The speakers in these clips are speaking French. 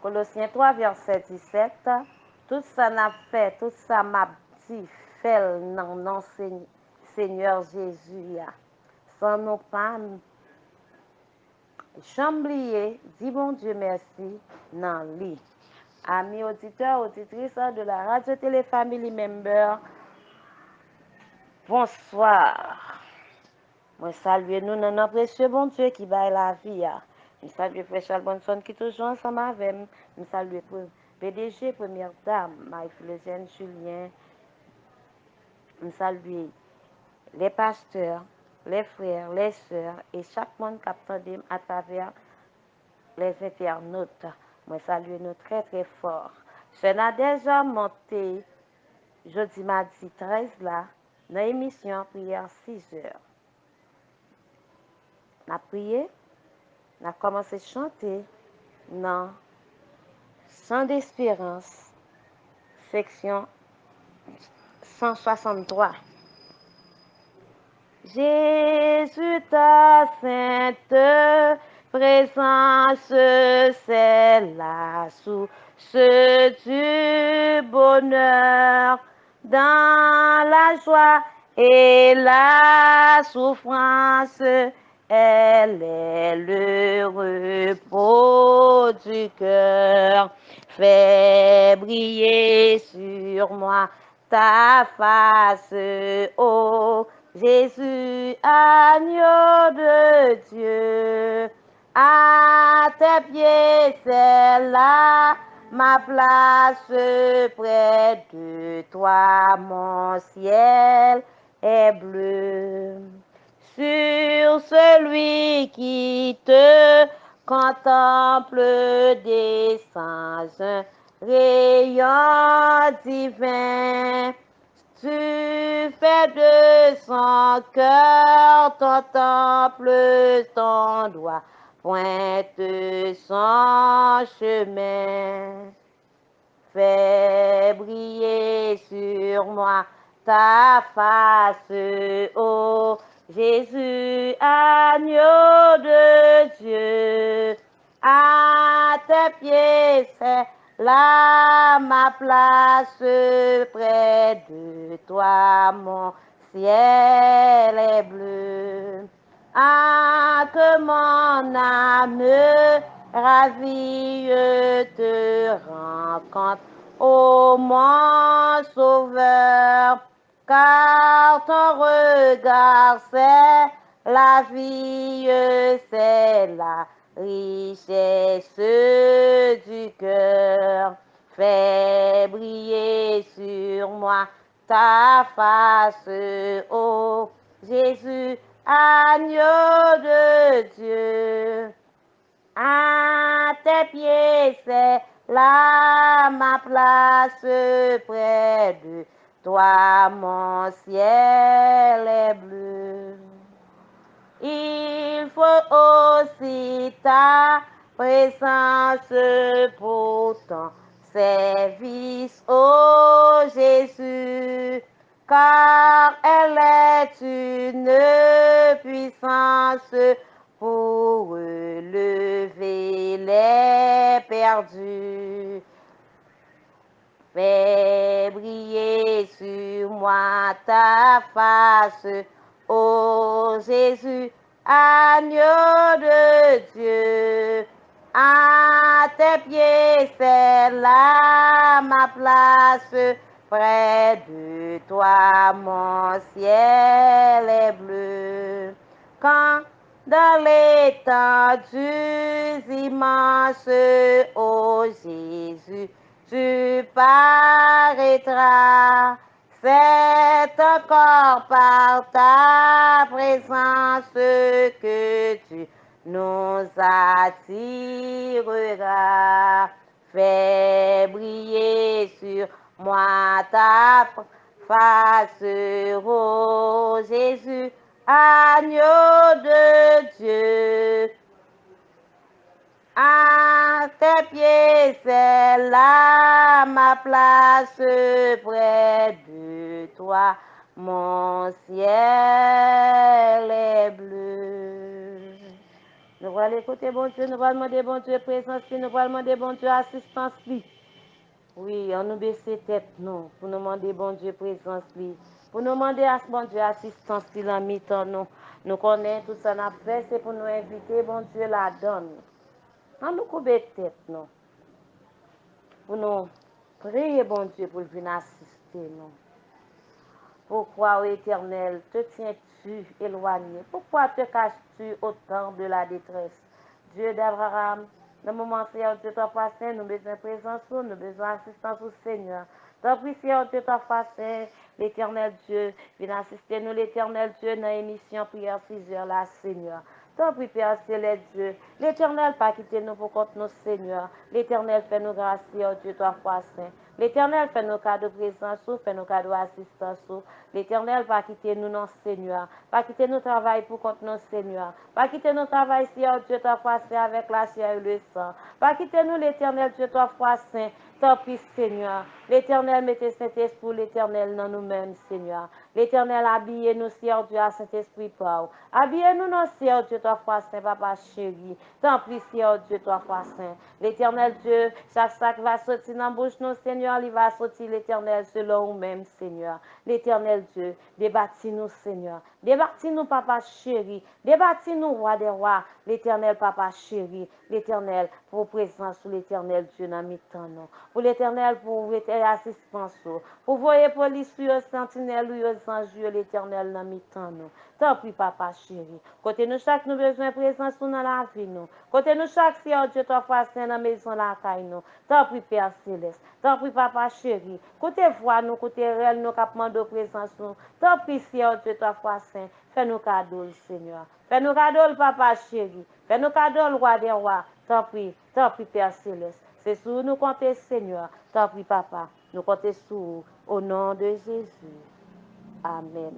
Colossiens 3, verset 17. Tout ça n'a fait, tout ça m'a dit, fait dans le nom Seigneur Jésus. Sans nous pas chamblier, dis bon Dieu merci, dans lui. Amis auditeurs, auditrices de la radio télé Family Member, bonsoir. Moi salue nous dans notre précieux bon Dieu qui baille la vie. Je salue Frère Charles Bonson qui est toujours ensemble avec nous. Je salue PDG, Première Dame, Marie-Philogène Julien. Je salue les pasteurs, les frères, les sœurs et chaque monde qui attend à travers les internautes. Moi salue nous très très fort. Je n'ai déjà monté jeudi mardi 13 là, dans l'émission prière 6 heures. On a prié, on a commencé à chanter dans Chant d'espérance, section 163. Jésus, ta sainte présence, c'est la source du bonheur, dans la joie et la souffrance, elle est le repos du cœur. Fais briller sur moi ta face, ô Jésus, agneau de Dieu. À tes pieds, c'est là ma place, près de toi, mon ciel est bleu. Sur celui qui te contemple descend un rayon divin. Tu fais de son cœur ton temple, ton doigt pointe son chemin. Fais briller sur moi ta face, ô Jésus, agneau de Dieu. À tes pieds, c'est là ma place, près de toi, mon ciel est bleu. Ah, que mon âme ravie te rencontre, ô mon sauveur, car ton regard c'est la vie, c'est la richesse du cœur. Fais briller sur moi ta face, ô Jésus, agneau de Dieu. À tes pieds, c'est là ma place, près de toi, mon ciel est bleu. Il faut aussi ta présence pour ton service, ô Jésus, car elle est une puissance pour relever les perdus. Fais briller sur moi ta face, ô Jésus, agneau de Dieu. À tes pieds, c'est là ma place, près de toi, mon ciel est bleu. Quand dans l'étendue immense, ô Jésus, tu paraîtras. C'est encore par ta présence que tu nous attireras. Fais briller sur moi ta face, ô Jésus, agneau de Dieu. À tes pieds, c'est là ma place, près de toi, mon ciel est bleu. Nous allons écouter bon Dieu, nous allons demander bon Dieu présence, nous allons demander bon Dieu assistance. Oui, on nous baisse tête, nous, pour nous demander bon Dieu présence. Pour nous demander à bon Dieu assistance, en mi-temps, nous. Nous connaissons tout ça, n'a fait, c'est pour nous inviter, bon Dieu, la donne. On nous coupe tête, nous. Pour nous prier, bon Dieu, pour venir assister, nous. Pourquoi, ô Éternel, te tiens-tu éloigné? Pourquoi te caches-tu au temps de la détresse? Dieu d'Abraham, dans le moment où Dieu t'a passé, nous besoin de présence, nous besoin d'assistance au Seigneur. Tant pis, Seigneur Dieu t'a passé, l'Éternel Dieu, viens assister nous, l'Éternel Dieu, dans l'émission prière 6 heures là, Seigneur. Tant pis, Père Céleste Dieu, l'Éternel pas quitter nous pour contre nous, Seigneur. L'Éternel fait nous grâce, Seigneur Dieu, toi, fois saint. L'Éternel fait nos cadeaux de présence, fait nos cadeaux d'assistance. L'Éternel va quitter nous, non, Seigneur. Pas quitter nos travail pour contre nous, Seigneur. Pas quitter nos travail, Seigneur Dieu, toi, fois saint, avec la chair et le sang. Pas quitter nous, l'Éternel Dieu, toi, fois saint. Tant pis, Seigneur. L'Éternel mettez Saint-Esprit, l'Éternel dans nous-mêmes, Seigneur. L'Éternel habille nous, Seigneur Dieu, à Saint-Esprit, Pau. Habille-nous, non, Seigneur Dieu, toi, fois saint, Papa chéri. Tant pis, Seigneur Dieu, toi, fois saint. L'Éternel Dieu, chaque sac va sortir dans la bouche, nous, Seigneur, il va sortir, l'Éternel, selon nous-mêmes, Seigneur. L'Éternel Dieu, débattis-nous, Seigneur. Débattis-nous, Papa chéri. Débattis-nous, roi des rois. L'Éternel, Papa chéri. L'Éternel, pour présence sous l'Éternel Dieu dans mes temps, non. Pour l'Éternel, pour assistance, pour voyer police, sentinelle, ou anges, l'Éternel dans mes temps, non. Tant pis, Papa chéri. Côté nous, chaque nous besoin de présence dans la vie, nous. Côté nous, chaque Seigneur Dieu, toi, fois saint dans la maison, la caille, nous. Tant pis, Père Céleste. Tant pis, Papa chéri. Côté voix, nous, côté réel, nous, capement de présence, nous. Tant pis, Seigneur Dieu, toi, fois saint. Fais-nous cadeau, Seigneur. Fais-nous cadeau, Papa chéri. Fais-nous cadeau, le roi des rois. Tant pis, Père Céleste. C'est sur nous compter, Seigneur. Tant pis, Papa. Nous compter sur au nom de Jésus. Amen.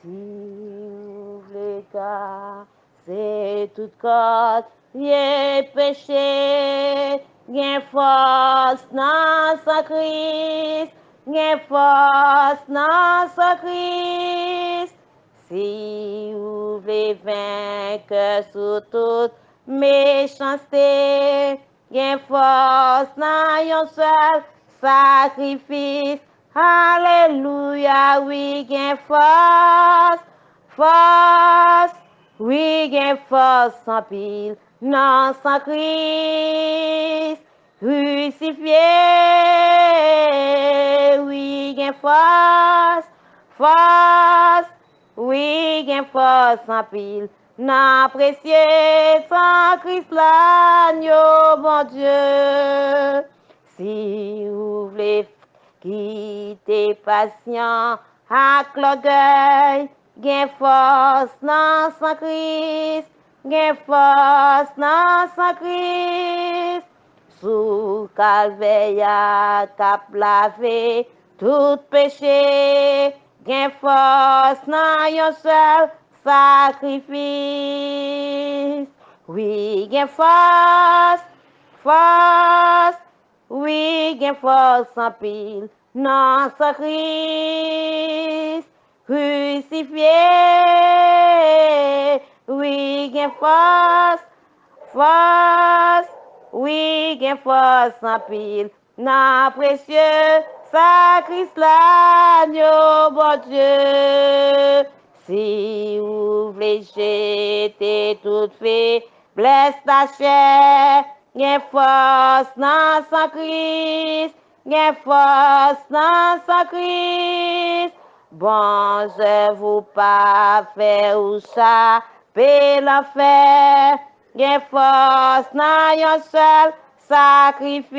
Si vous voulez casser toute cause, y'a péché, y'a force dans sa Christ, y'a force dans sa Christ. Si vous voulez vaincre sous toute méchanceté, y'a force dans yon seul sacrifice. Alléluia, oui, gain force, force, oui, gain force sans pile, non sans Christ, crucifié, oui, gain force, force, oui, gain force sans pile, non précieux sans Christ l'agneau, mon Dieu. Si vous voulez quitter patient avec l'orgueil, gain force dans son Christ, gain force dans son Christ. Sous calvaire cap lavé tout péché, gain force dans yon seul sacrifice. Oui, gain force, force, oui, gain force en pile, non sans Christ, crucifié. Oui, gain force, force, oui, gain force en pile, non précieux, sacrifice l'agneau, bon Dieu. Si vous voulez jeter toute faiblesse ta chair, gain force dans son Christ, gain force dans son Christ. Bon, je vous pas faire ou ça, paix l'enfer, gain force dans yon seul sacrifice.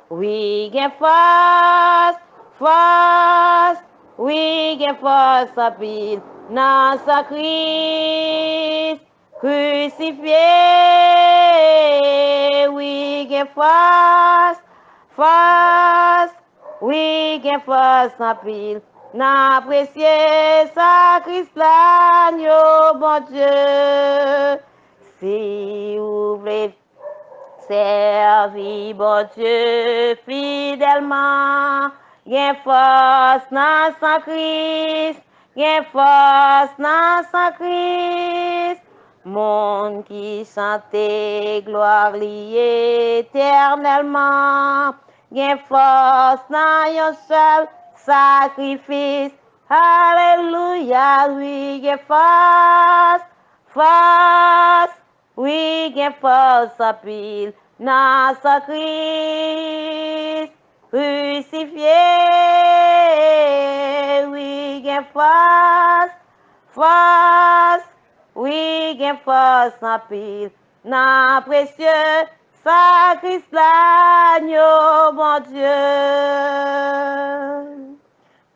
Oui, gain force, force, oui, gain force en pile, dans son Christ, crucifié. Oui, gain force, force, oui, gain force en pile, dans précieux sacrifice l'agneau, bon Dieu. Si vous voulez servir bon Dieu fidèlement, gen force dans son Christ, gen force dans son Christ. Monde qui chante gloire liée éternellement, gen force dans un seul sacrifice. Alléluia, oui, gen force, force. Oui, gen force en pile dans ce Christ crucifié. Oui, gen force, force. Oui, gen force en pile dans précieux sacrifice l'agneau, mon Dieu.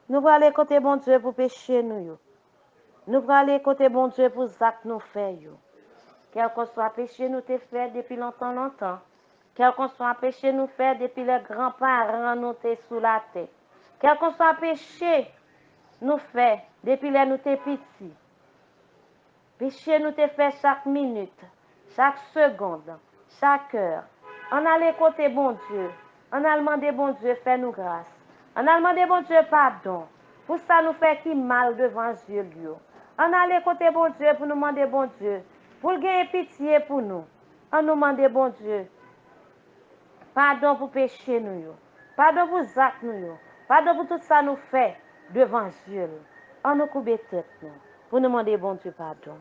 Nous allons aller côté bon Dieu pour pécher nous. Nous allons aller côté bon Dieu pour ça que nous faisons. Quel que soit péché nous t'ai fait depuis longtemps. Quel que soit péché nous fait depuis les grands-parents nous t'ai sous la terre. Quel que soit péché nous fait depuis les nous t'ai petits. Péché nous t'ai fait chaque minute, chaque seconde, chaque heure. On a les côtés bon Dieu. On a demandé bon Dieu fais nous grâce. On a demandé bon Dieu pardon. Pour ça nous fait qui mal devant Dieu. On a les côtés bon Dieu pour nous demander bon Dieu. Pour gagner pitié pour nous. On nous demande bon Dieu. Pardon pour péché nous. Pardon pour actes nous. Pardon pour tout ça nous fait devant Dieu. On nous coupe tête nous. Pour nous demander bon Dieu pardon.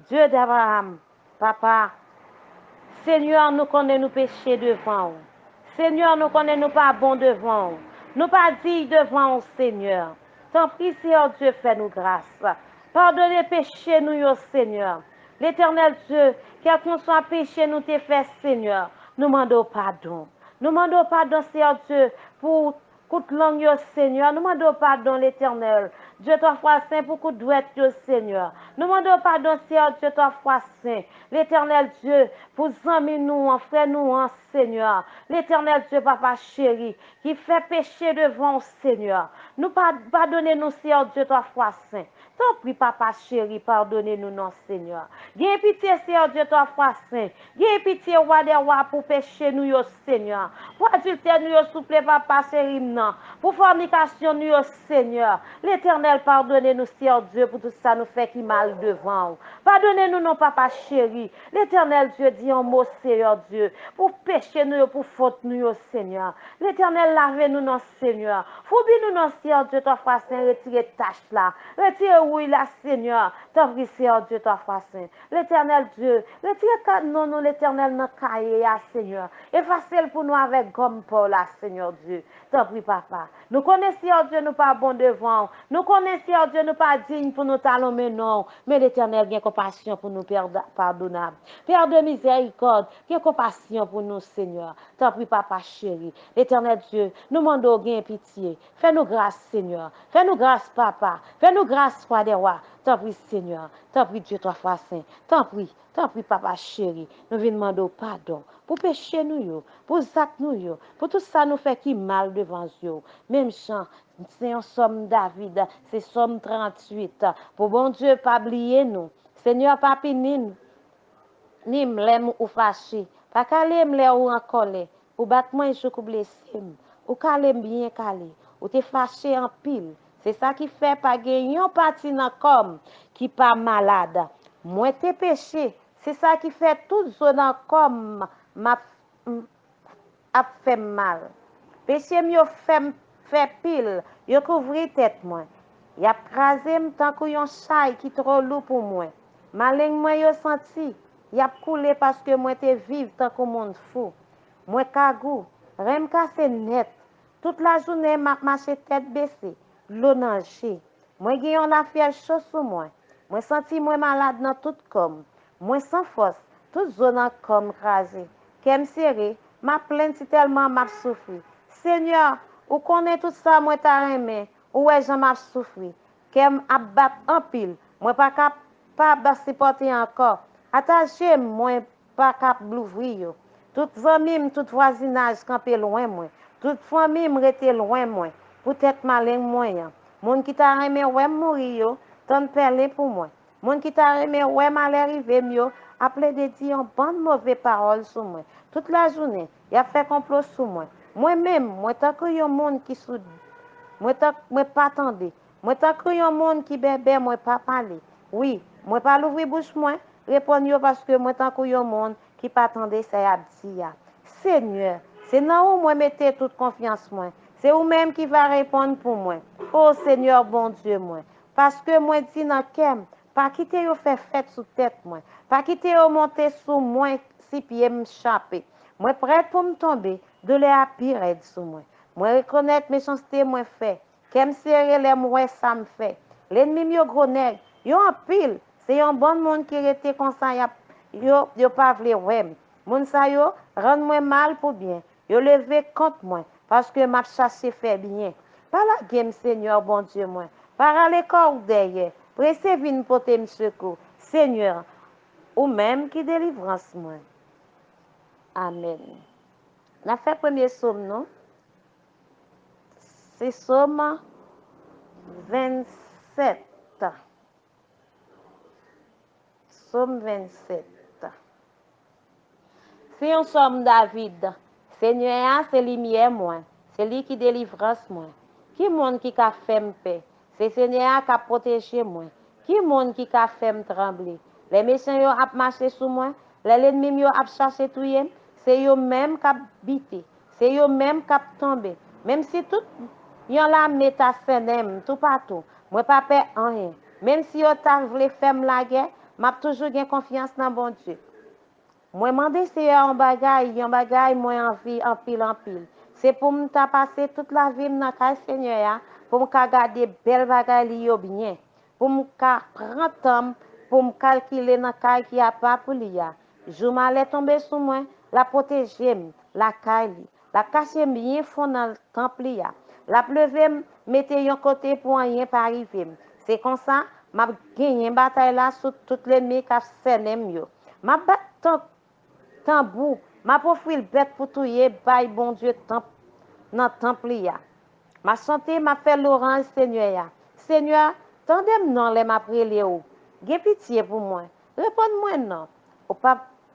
Dieu d'Abraham, papa, Seigneur, nous connaissons nos péchés devant vous. Seigneur, nous connaissons nous pas bons devant vous. Nous pas dignes devant vous, Seigneur. Tant pis, Seigneur Dieu, fais-nous grâce. Pardonnez péché nous, Seigneur. L'Éternel Dieu, quel qu'on soit péché nous t'ai fait, Seigneur, nous demandons pardon. Nous demandons pardon, Seigneur Dieu, pour toute langue, Seigneur. Nous demandons pardon, l'Éternel. Dieu toi fois saint pour coup douette, Seigneur. Nous demandons pardon, Seigneur Dieu toi fois saint. L'Éternel Dieu, pour amis nous, frère nous, Seigneur. L'Éternel Dieu, papa chéri, qui fait péché devant, Seigneur. Nous pardonnez-nous, Seigneur Dieu toi fois saint. Tant pis, papa chéri, pardonnez-nous, non, Seigneur. Gain pitié, Seigneur Dieu, toi, foi saint. Gain pitié, roi des rois, pour pécher nous, Seigneur. Pour adultère, nous, souple, papa chéri, non. Pour fornication, nous, Seigneur. L'Éternel, pardonnez-nous, Seigneur Dieu, pour tout ça, nous fait qui mal devant. Pardonnez-nous, non, papa chéri. L'Éternel, Dieu, dit un mot, Seigneur Dieu, pour pécher nous, pour faute nous, Seigneur. L'Éternel, lavez-nous, non, Seigneur. Foubis-nous, non, Seigneur Dieu, toi, foi saint, retirez tâche là. Retirez oui là, Seigneur. T'en prie, Seigneur Dieu, toi, foi saint. L'Éternel Dieu, retirez non, l'Éternel, notre cahier, Seigneur. Effacez-le pour nous avec gomme pour là, Seigneur Dieu. T'en prie, papa. Nous connaissons, Seigneur Dieu, nous pas bon devant. Nous connaissons, Seigneur Dieu, nous pas dignes pour nous talons, mais non. Mais l'Éternel, bien compassion pour nous, Père pardonnable. Père de miséricorde, bien compassion pour nous, Seigneur. T'en prie, papa chéri. L'Éternel Dieu, nous demandons bien pitié. Fais-nous grâce, Seigneur. Fais-nous grâce, papa. Fais-nous grâce, roi des rois. T'en prie, Seigneur. T'en prie, Dieu, toi, foi saint. T'en prie, papa chéri. Nous venons demander pardon pour pécher nous, pour actes nous, pour tout ça nous fait qui mal devant Dieu. Même chant, c'est un somme David, c'est somme 38. Pour bon Dieu, pas oublier nous. Seigneur, pas pinine, ni m'lem ou fâché. Pas calé m'lè ou en colère. Ou battre moi je coup blessé. Ou calé bien calé. Ou te fâché en pile. C'est ça qui fait pas gagner un parti dans comme qui pas malade. Moi te péché. C'est ça qui fait toute zone comme m'a a fait mal. Péché m'yo fait pile. Yo couvri tête moi. Y a crasé tant que yon chay qui trop lourd pour moi. Malin moi yo senti. Y a coulé parce que moi te vive tant que monde fou. Moi kagou, rem cassé net. Toute la journée m'a marché tête baissée, l'eau nagé. Moi gen la fièvre chaud sur moi. Moi senti moi malade dans tout comme. Moi sans force, toute zone comme crasé. Kem serré, m'a plainte si tellement m'a souffri. Seigneur, ou connaît tout ça moi ta remè, ou est j'en m'a souffri. Kem abat en pile, moi pas capable supporter encore. Attaché moi pas capable l'ouvrir. Tout famille, tout voisinage campé loin moi. Toute famille rete loin moi. Peut-être malin moyen. Moun qui t'a remè ouais mourir yo, tant perlé pour moi. Moun qui t'a remè ouais mal arrivé mieux, appelé de dire une bonne mauvaise parole sur moi. Toute la journée, il a fait complot sur moi. Moi-même, moi, tant que y a un monde qui soude, moi pas attendre. Moi, tant que y a un monde qui bébé, moi pas parler. Oui, moi pas l'ouvrir bouche, moi, répondre yo parce que moi, tant que y a un monde qui pas attendre, ça y a dit. Seigneur, c'est dans où moi mettez toute confiance, moi. C'est vous-même qui va répondre pour moi. Oh Seigneur, bon Dieu, moi. Parce que moi, dis dans kem, pas quitter yo fait fête sous tête, moi. Pas quitter yo monter sous moi, si pieds m'échapper. Moi, prête pour me tomber, de l'air pire sous moi. Moi, reconnaître méchanceté, moi, fait. Qu'elle me serre les moi, ça me fait. L'ennemi, yo gros nègre, yo en pile. C'est un bon monde qui était comme ça, yo pas vle ouais. Moun sa yo, rend moi mal pour bien. Yo levé contre moi, parce que m'a chassé fait bien. Pas la game, Seigneur, bon Dieu, moi. Par à l'école derrière. Pressez vine porter me secours. Seigneur, ou même qui délivrance, moi. Amen. On a fait premier somme, non? C'est somme 27. Somme 27. C'est un somme David. Seigneur, c'est lumière moi. C'est lui qui délivrance moi. Qui monde qui a fait me paix? C'est Seigneur qui a protégé moi. Qui monde qui a fait me trembler? Les méchants yo a marché sur moi. Les ennemis yo a cherché tout yem. C'est eux même qui a bité. C'est eux même qui a tombé. Même si tout yon la met à senem tout partout. Moi pas peur rien. Même si yo t'a voulu faire la guerre, m'a toujours gain confiance dans bon Dieu. Moi, demande c'est un bagay, moi, envie, en pile. C'est pour me passer toute la vie dans le Seigneur, pour me garder belle bagay li yo bien, pour me prendre temps, pour me calculer dans le qui a pas pour lui. Je m'allais tomber sur moi, la protéger, la caille, la cacher bien fond dans le temple. La pleuver, mettre un côté pour rien pas arriver. C'est comme ça, m'a gagné une bataille là sur toutes les mecs qui sont m'a battu tambour, ma profil bête pour touyer, bail bon Dieu temple, dans temple ya. Ma santé m'a fait l'orange Seigneur ya. Seigneur, tendez-moi non les m'a prié ou. Gen pitié pour moi. Réponds-moi non.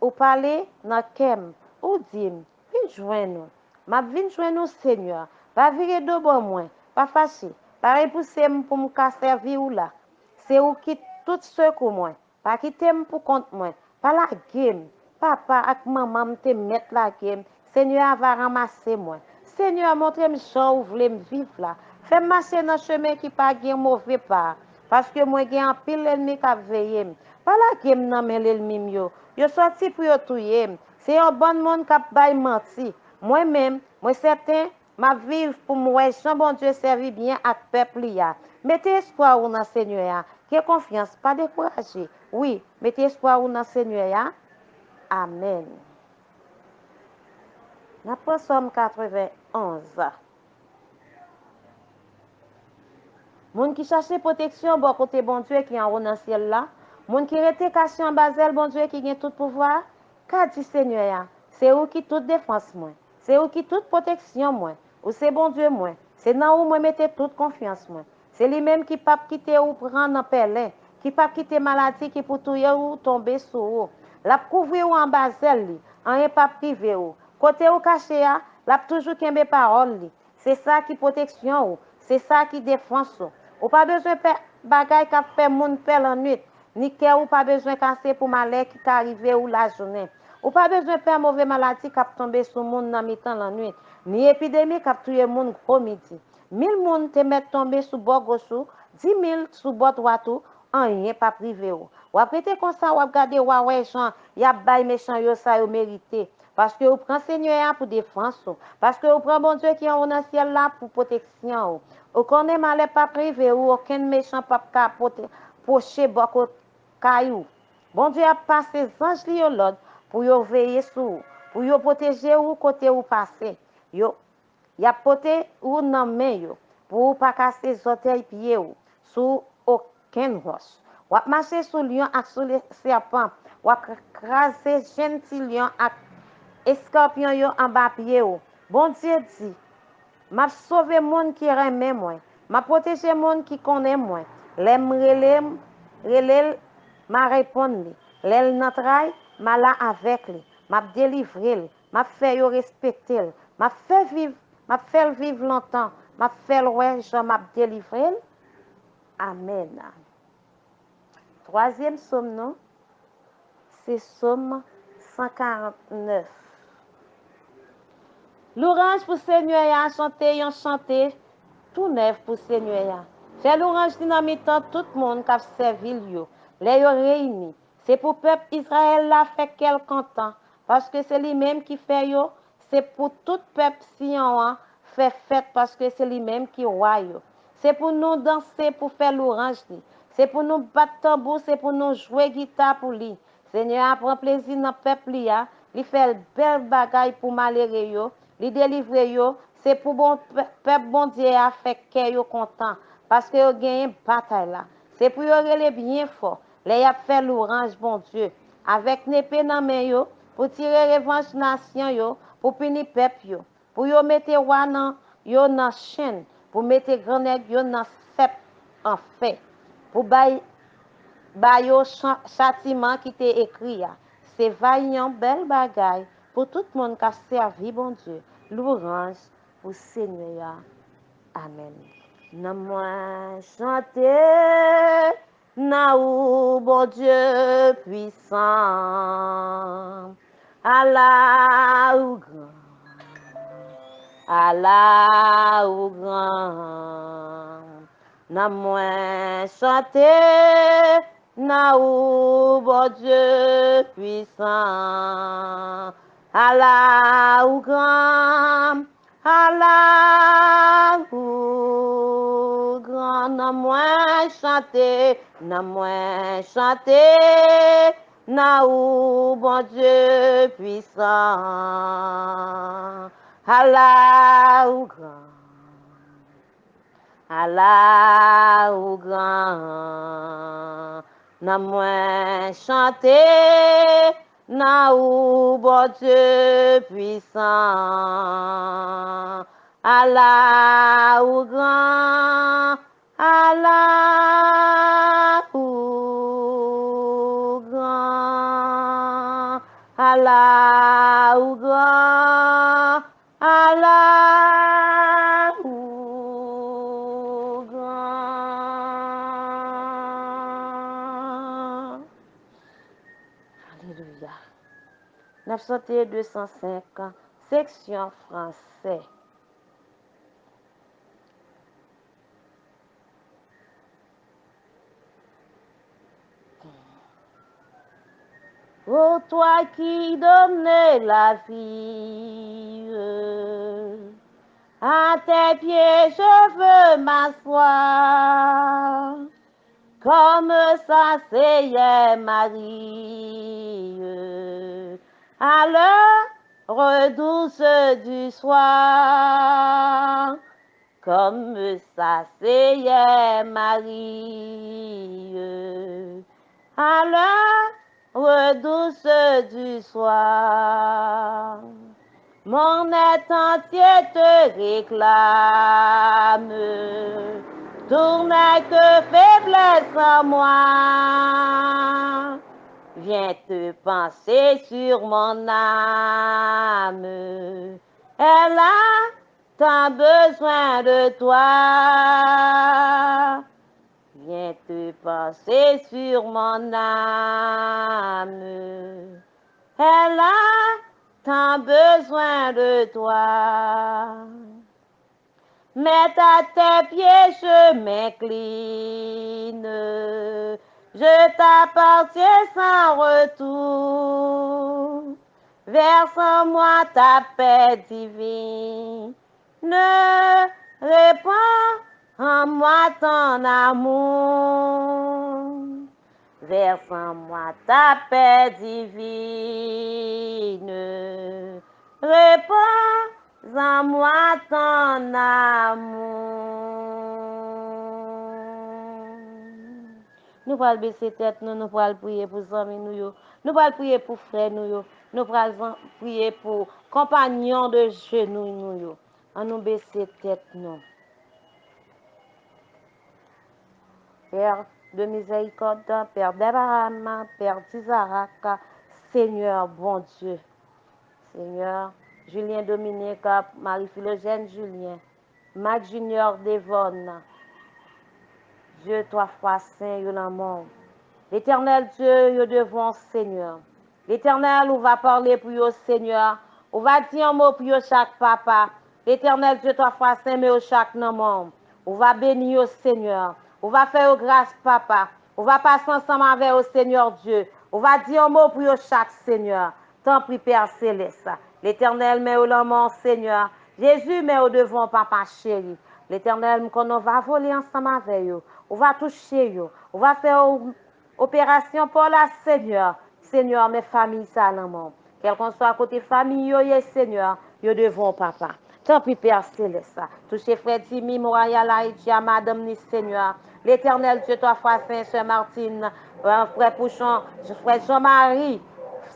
Ou parler dans kem, ou dim, vin joindre nous. M'a vin joindre nous Seigneur. Pas virer de bon moi, pas fâché. Pas repousser pour me servir ou là. C'est ou qui tout secours moi. Pas quitter pour compte moi. Pas la game. Papa ak maman te mettre la game. Seigneur va ramasser moi. Seigneur, montrez-moi Jean où voulez me vivre là. Fais marcher dans le chemin qui pas gain mauvais pas. Parce que moi j'ai un pile ennemi qui a veillé. Pas la game nan men l'ennemi yo. Yo sorti pour yo tuer. C'est un bon monde qui a bail menti. Moi-même, moi certain, ma vivre pour moi, Jean bon Dieu servi bien à peuple ya. Mettez espoir ou dans Seigneur ya. Qui confiance, pas décourager. Oui, mettez espoir ou dans Seigneur ya. Amen. N'a pas Somme 91. Moun qui cherche protection, bon côté bon Dieu qui est en haut dans le ciel là. Moun qui rete caché en basel, bon Dieu qui a tout pouvoir. Qu'a dit Seigneur ya? C'est où qui toute défense moi. C'est où qui toute protection moi. Ou c'est bon Dieu moi. C'est dans où moi mettez toute confiance moi. C'est lui-même qui pas quitter ou prendre en pelin. Qui pas quitter maladie qui pour tout ou tomber sur vous. La couvrir ou en basel li. En pas privé ou. Côté ou caché ya, la toujours kembe parole li. C'est ça qui protection ou. C'est ça qui défense ou. Ou pas besoin de bagay qui fait moun pelle en nuit. Ni que ou pas besoin casser pour malheur qui arrivé ou la journée. Ou pas besoin de faire mauvaise maladie qui tomber sur moun dans mi-temps la nuit. Ni épidémie qui tuer moun gros midi. 1000 moun te mettre tomber sous bord gauche, 10 000 sous bord droite en rien pas privé ou. Ou après comme ça ou regarder ouais Jean, y a bail méchant yo ça yo mérité. Parce que vous prenez Seigneur pour défense. Parce que vous prenez bon Dieu qui est en dans ciel là pour protection. Vous connaissez mal pas privé ou aucun méchant pas pocher beaucoup caillou. Bon Dieu a passé anges li l'autre pour yo veiller sur vous, pour yo protéger ou côté ou passer. Yo y a poté ou nan main yo pour pas casser orteils pieds ou sous aucun roche. Ou marcher sous lion ak sous les serpents, ou craser gentil lion ak escorpion yo en bas pied ou. Bon Dieu dit, m'a sauvé monde qui remet moi, m'a protégé monde qui connaît moi. L'aime relève, m'a répondre. L'elle nan travail, m'a là avec lui, m'a délivré, m'a fait yo respecter, m'a fait vivre longtemps, m'a fait ouais, je m'a délivré. Amen. Troisième psaume, non? C'est psaume 149. L'orange pour Seigneur a chanté, chanté, tout neuf pour Seigneur. C'est l'orange dynamite tout le monde qui a servi lui. Les réunis. C'est pour le peuple Israël là fait quel content. Parce que c'est lui-même qui fait yo. C'est pour tout peuple Sion fait fête parce que c'est lui-même qui roi yo. C'est pour nous danser pour faire l'orange. C'est pour nous battre tambour, c'est pour nous jouer guitare pour lui. Seigneur prend plaisir dans le peuple là. Il fait belle bagaille pour malheureux yo. Li délivrer yo, c'est pour bon peuple bon Dieu a fait que yo content parce que yo gagné bataille là. C'est pour yo rele bien fort. Les a fait l'orange bon Dieu avec n'épée dans main yo pour tirer revanche nation yo, pour punir peuple yo, pour yo mettre roi nan yo nan chaîne, pour mettre grand nèg yo nan fête en fait. Pour bay yo châtiment qui t'est écrit. C'est vaillant belle bagaille pour tout le monde qui a servi bon Dieu. L'orange pour Seigneur. Amen. Nan moi chanter, na ou bon Dieu puissant. Allah ou grand, Allah ou grand. Nan moi chanter, na ou bon Dieu puissant. Allah ou grand, Allah ou grand. Nan moi chanter, na ou bon Dieu puissant. Allah ou grand, Allah ou grand. Nan moi chanter, na ou bon Dieu puissant. Allah ou grand, Allah ou grand. Allah ou grand, Allah ou grand. Alléluia. 90205, section français. Ô toi qui donnes la vie, à tes pieds je veux m'asseoir, comme ça c'est Marie, à l'heure douce du soir, comme ça c'est Marie, à l'heure douce du soir. Mon être entier te réclame, tourne que faiblesse en moi. Viens te penser sur mon âme, elle a tant besoin de toi. Viens te penser sur mon âme, elle a tant besoin de toi. Mets à tes pieds, je m'incline, je t'appartiens sans retour. Verse en moi ta paix divine, ne répands en moi ton amour. Verse en moi ta paix divine, répands en moi ton amour. Nous allons baisser tête, nous allons prier pour amis nous, nous allons prier pour frères nous, nous allons prier pour compagnons de genoux nous. On nous baisser tête nous. Père, de miséricorde, Père d'Abraham, Père d'Isaac, Seigneur, bon Dieu. Seigneur, Julien Dominique, Marie-Philogène Julien, Mac Junior Devon, Dieu, toi, fois saint, yo dans le monde. L'éternel Dieu, yo devant Seigneur. L'éternel, on va parler pour yo, Seigneur. On va dire un mot pour yo chaque papa. L'éternel Dieu, toi, fois saint, mais au chaque non monde. On va bénir au Seigneur. On va faire grâce, papa. On va passer ensemble avec au Seigneur Dieu. On va dire un mot pour yo chaque Seigneur. Tant pis, Père Céleste. L'éternel, met au nom, Seigneur. Jésus, met au devant, papa chéri. L'éternel, quand on va voler ensemble avec eux, on va toucher eux, on va faire opération pour la Seigneur. Seigneur, mes familles, ça, l'amour. Quel qu'on soit à côté famille, yo, Seigneur, yo devant papa. Tant pis, Père Céleste. Touchez frère Timmy, Moria, Laïtia, Madame ni Seigneur. L'éternel Dieu, toi, frère Saint, Sœur Martine, frère Pouchon, frère Jean-Marie,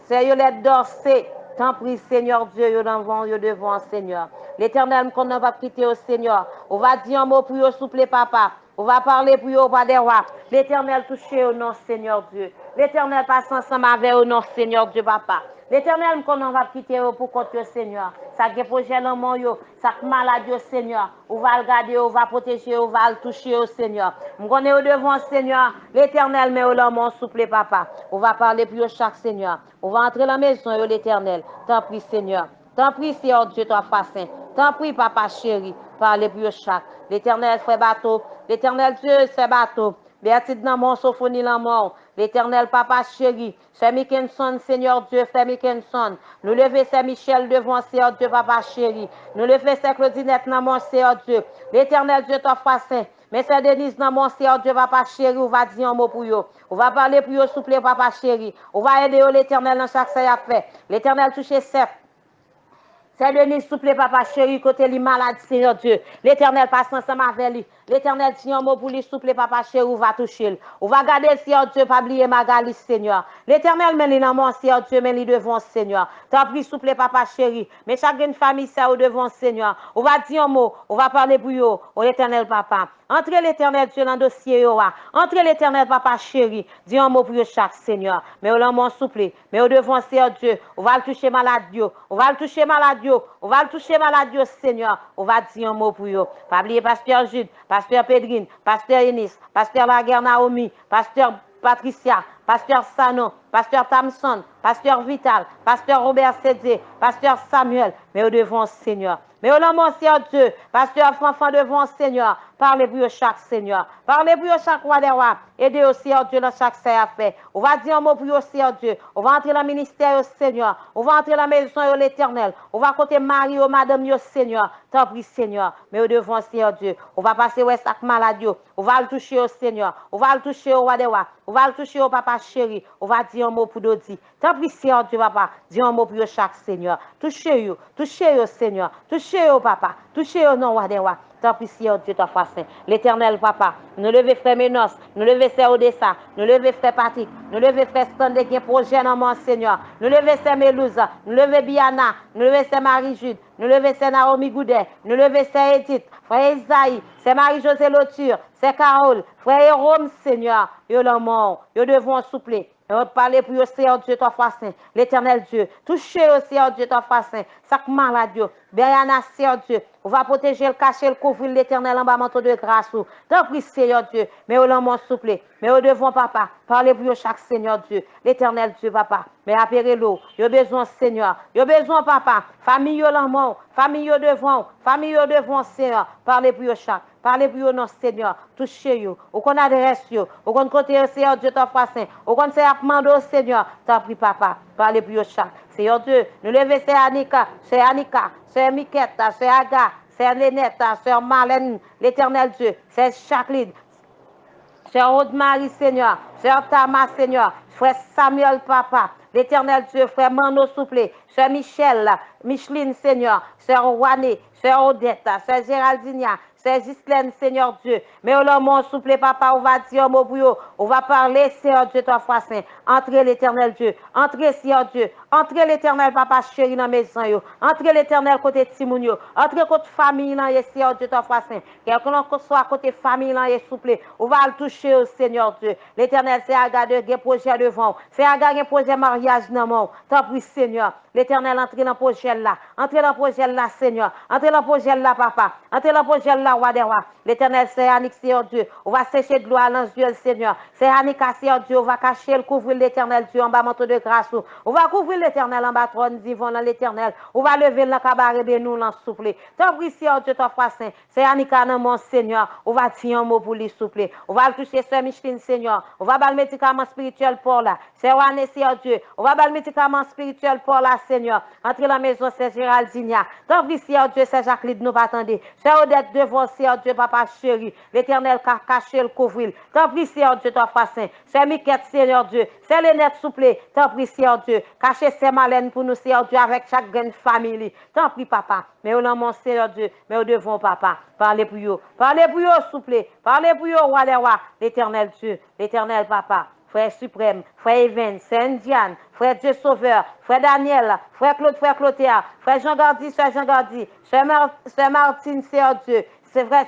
c'est Yolette Dorsey. Tant pis, Seigneur Dieu, yo devant, Seigneur. L'éternel, qu'on ne va quitter au Seigneur. On va dire un mot pour yo, souple, papa. On va parler pour yo, pas des rois. L'éternel touche au nom, Seigneur Dieu. L'éternel passe ensemble avec au nom, Seigneur Dieu, papa. L'éternel, qu'on ne va quitter pour contre Seigneur. Ça qui est projet dans mon yo, ça qui malade au Seigneur. On va le garder, on va protéger, on va le toucher au Seigneur. On connaît au devant, Seigneur. L'éternel, mais au nom, souple, papa. On va parler pour chaque Seigneur. On va entrer dans la maison, l'éternel. Tant pis, Seigneur. Tant pis, Seigneur Dieu, toi, saint. Tant pis, papa chéri. Parlez pour chaque. L'éternel fait bateau. L'éternel Dieu, c'est bateau. Béatide dans mon sophonie la mort. L'éternel papa chéri. C'est Mickenson, Seigneur Dieu, frère Mickenson. Nous lever c'est Michel devant, Seigneur Dieu, papa chéri. Nous lever c'est Claudinette dans mon Seigneur Dieu. L'éternel Dieu, toi, saint. Mais c'est Denise dans mon Seigneur Dieu, papa chéri. On va dire un mot pour eux. On va parler pour eux, souple, papa chéri. On va aider l'éternel dans chaque ça fait. L'éternel touche sept. C'est Denis, souple, papa chéri, côté lui malade, Seigneur Dieu. L'éternel passe ensemble avec lui. L'éternel dit un mot pour lui, souple, papa chéri, on va toucher. On va garder, Seigneur Dieu, pas oublier Magali, Seigneur. L'éternel met lui dans mon Seigneur Dieu, met lui devant, Seigneur. Tant pis, souple, papa chéri. Mais chacune famille, c'est au devant, Seigneur. On va dire un mot, on va parler pour eux, au l'éternel papa. Entrez l'éternel Dieu dans le dossier, entrez l'éternel papa chéri. Dis un mot pour chaque Seigneur. Mais au nom souple, mais au devant, Seigneur Dieu, on va le toucher malade, on va le toucher malade. On va le toucher malade, Seigneur. On va dire un mot pour eux. Pas oublier Pasteur Jude, Pasteur Pédrine, Pasteur Enis, Pasteur Laguerre Naomi, Pasteur Patricia, Pasteur Sano, Pasteur Tamson, Pasteur Vital, Pasteur Robert Sédé, Pasteur Samuel. Mais au devant, Seigneur. Mais au nom, Seigneur Dieu, Pasteur Fanfan devant, Seigneur. Parlez pour chaque Seigneur. Parlez pour chaque roi des rois. Aidez au Seigneur Dieu dans chaque à faire. On va dire un mot pour Seigneur Dieu. On va entrer dans le ministère au Seigneur. On va entrer dans la maison de l'Éternel. On va côté Marie au Madame au Seigneur. Tant pis Seigneur. Mais au devant Seigneur Dieu. On va passer au sac maladie. On va le toucher au Seigneur. On va le toucher au roi des rois. On va le toucher au papa chéri. On va dire un mot pour Dodi. Tant pis Seigneur Dieu papa. Dis un mot pour chaque Seigneur. Touchez-vous. Touchez-vous Seigneur. Touchez-vous papa. Touchez-vous non roi des rois. Tant pis, Seigneur Dieu, ta face. L'éternel, papa, nous levez frère Ménos, nous levez frère Odessa, nous levez frère Patrick, nous levez frère Stande qui est projet dans mon Seigneur, nous levez frère Melouza, nous levez Biana, nous levez frère Marie-Jude, nous levez frère Naomi Goudet, nous levez frère Edith, frère Isaïe, c'est Marie-Josée Loture, c'est Carole, frère Jérôme, Seigneur, yo le mort, yo devons soupler. On va parler pour le Seigneur Dieu, toi, saint, l'éternel Dieu. Touchez au Seigneur Dieu, toi, saint. Chaque malade, Dieu. Béana, Seigneur Dieu. On va protéger le cacher, le couvrir l'éternel en bas, manteau de grâce. Tant pis, Seigneur Dieu. Mais au nom souple. Mais au devant, papa. Parlez pour chaque Seigneur Dieu. L'éternel Dieu, papa. Mais appelez l'eau. Il y a besoin, Seigneur. Il y a besoin, papa. Famille au l'amour. Famille au devant. Famille au devant, Seigneur. Parlez pour chaque. Parlez pour nous, Seigneur. Touchez-vous. Au qu'on adresse, au qu'on côté, Seigneur Dieu, toi, saint. Au qu'on s'est appelé au Seigneur. T'as pris, papa. Parlez pour chaque. Seigneur Dieu, nous levons, c'est Annika, c'est Miquette, c'est Aga, c'est Lénette, c'est Marlène, l'éternel Dieu, c'est Jacqueline, c'est Rose-Marie, Seigneur, c'est Tama, Seigneur, frère Samuel, papa, l'éternel Dieu, frère Mano Souple, Sœur Michel, Micheline, Seigneur, Sœur Wané, Sœur Odette, Sœur Géraldina, Sœur Gislaine, Seigneur Dieu. Mais au nom, souple, papa, on va dire un mot pour eux. On va parler, Seigneur Dieu, trois fois saint. Entrez l'éternel Dieu. Entrez, Seigneur Dieu. Entrez l'éternel, papa chéri, dans la maison. Entrez l'éternel côté Timoun. Entrez côté famille, là, Seigneur Dieu, trois fois saint. Quelqu'un que soit côté famille, là, souple. On va le toucher au Seigneur Dieu. L'éternel, c'est à garder un projet devant. C'est à garder un projet mariage dans mon. Tant pis, Seigneur. L'éternel, entrez dans le projet là. Entrez dans le projet là, Seigneur. Entrez dans le projet là, papa. Entrez dans le projet là, Wadewa. L'éternel, c'est Annick, Seigneur Dieu. On va sécher de l'eau à l'ange, Seigneur. C'est Annick, Seigneur Dieu. On va cacher, couvrir l'éternel Dieu en bas manteau de grâce. On va couvrir l'éternel en bas trône divin dans l'éternel. On va lever le cabaret de nous, l'en souffler. Tant pis, Seigneur Dieu, toi, fois saint. C'est Annick, mon Seigneur. On va dire un mot pour lui souffler. On va le toucher, Sœur Micheline, Seigneur. On va le médicament spirituel pour là. C'est Wané, Seigneur Dieu. On va le médicament spirituel pour là, Seigneur. Entrez dans la maison, c'est Géraldina. Tant pis, Seigneur Dieu, c'est Jacqueline, nous pas attendre. C'est Odette devant, Seigneur Dieu, papa chéri. L'éternel caché le couvrir. Tant pis, Seigneur Dieu, toi, fois saint. C'est Miquette, Seigneur Dieu. C'est Lénette souple. Tant pis, Seigneur Dieu. Cachez ces malènes pour nous, Seigneur Dieu, avec chaque grande famille. Tant pis, papa. Mais au nom, mon Seigneur Dieu, mais au devant, papa. Parlez pour eux. Parlez pour eux, souple. Parlez pour eux, Walewa. L'éternel Dieu, l'éternel papa. Frère suprême, frère Even, Saint Diane, frère Dieu Sauveur, frère Daniel, frère Claude, frère Clotaire, frère Jean Gardi, sœur Jean Gardi, sœur Martine, Seigneur Dieu, c'est vrai.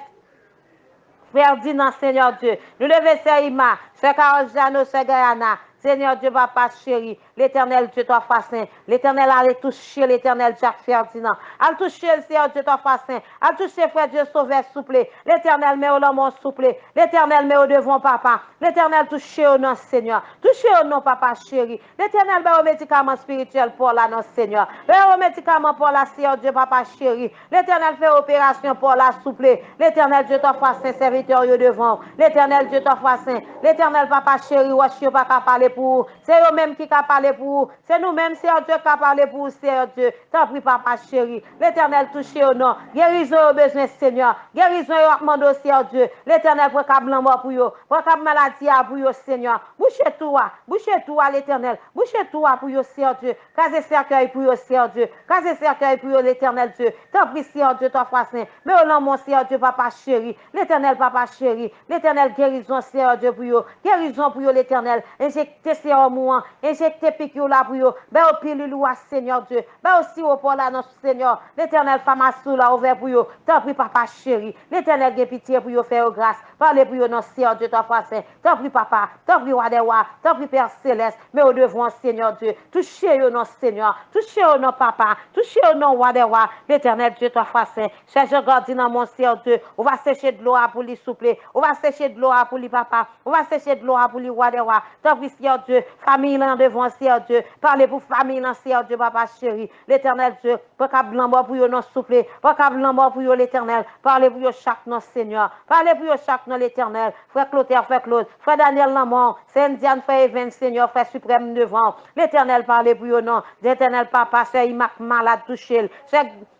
Ferdinand, Seigneur Dieu. Nous levons Sœur Ima, Sœur Carole Jano, Sœur Gayana. Seigneur Dieu, papa chéri, l'éternel Dieu, toi, fois saint. L'éternel a touché l'éternel Jacques Ferdinand. A touché le Seigneur Dieu, toi, fois saint. A touché frère Dieu Sauveur, souple. L'éternel met au nom souple. L'éternel met au devant, papa. L'éternel touché au nom, Seigneur. Touché au nom, papa chéri. L'éternel met au médicament spirituel pour la, non, Seigneur. Met au médicament pour la, Seigneur Dieu, papa chéri. L'éternel fait opération pour la, souple. L'éternel Dieu, toi, fois saint, serviteur au devant. L'éternel Dieu, toi, fois saint. L'éternel, papa chéri, ou pas parler pour. C'est eux-mêmes qui ont parlé pour. C'est nous-mêmes, Seigneur Dieu, qui a parlé pour, Seigneur Dieu. T'en prie, papa chéri. L'éternel touche au nom. Guérison au besoin, Seigneur. Guérison au demande, Seigneur Dieu. L'éternel pour câble mort pour eux. Pour câble maladie pour eux, Seigneur. Bouchez tout à l'éternel. Bouchez tout pour eux, Seigneur Dieu. Casez cercueil pour eux, Seigneur Dieu. Casez cercueil pour eux, l'éternel Dieu. T'en prie, Seigneur Dieu, toi, fois saint. Mais au nom, mon Seigneur Dieu, papa chéri. L'éternel, papa chéri. L'éternel guérison, Seigneur Dieu, pour eux. Guérison pour eux, l'éternel. Injectez sérum, injectez piqûre là pour eux. Ben au pilule ou Seigneur Dieu. Ben aussi au port là, notre Seigneur. L'éternel pharmacie là ouvert pour eux. T'en prie, papa chéri. L'éternel a pitié pour eux, faire grâce. Parlez pour eux, notre Seigneur Dieu, toi, fois saint. T'en prie, papa. T'en prie, roi des rois. T'en prie, Père céleste. Mais au devant, Seigneur Dieu. Touchez eux, notre Seigneur. Touchez eux, notre papa. Touchez eux, notre roi des rois. L'éternel Dieu, toi, fois saint. Cherche gardien dans mon Seigneur Dieu. On va sécher de l'eau pour lui souple. On va sécher de l'eau pour lui, papa. On va sécher de l'eau pour lui, roi des rois. T'en prie, Seigneur Dieu. Famille là devant, Seigneur Dieu. Parlez pour famille là, Seigneur Dieu, papa chéri. L'éternel Dieu. Pour qu'à blanc pour eux, non souple. Pour qu'à blanc pour eux, l'éternel. Parlez pour eux, chaque non, Seigneur. Parlez pour eux, chaque non, l'éternel. Frère Clotaire, frère Claude. Frère Daniel Lamont. Saint Diane, frère Even, Seigneur, frère suprême devant. L'éternel, parlez pour eux, non. L'éternel, papa, c'est Imac malade, touché.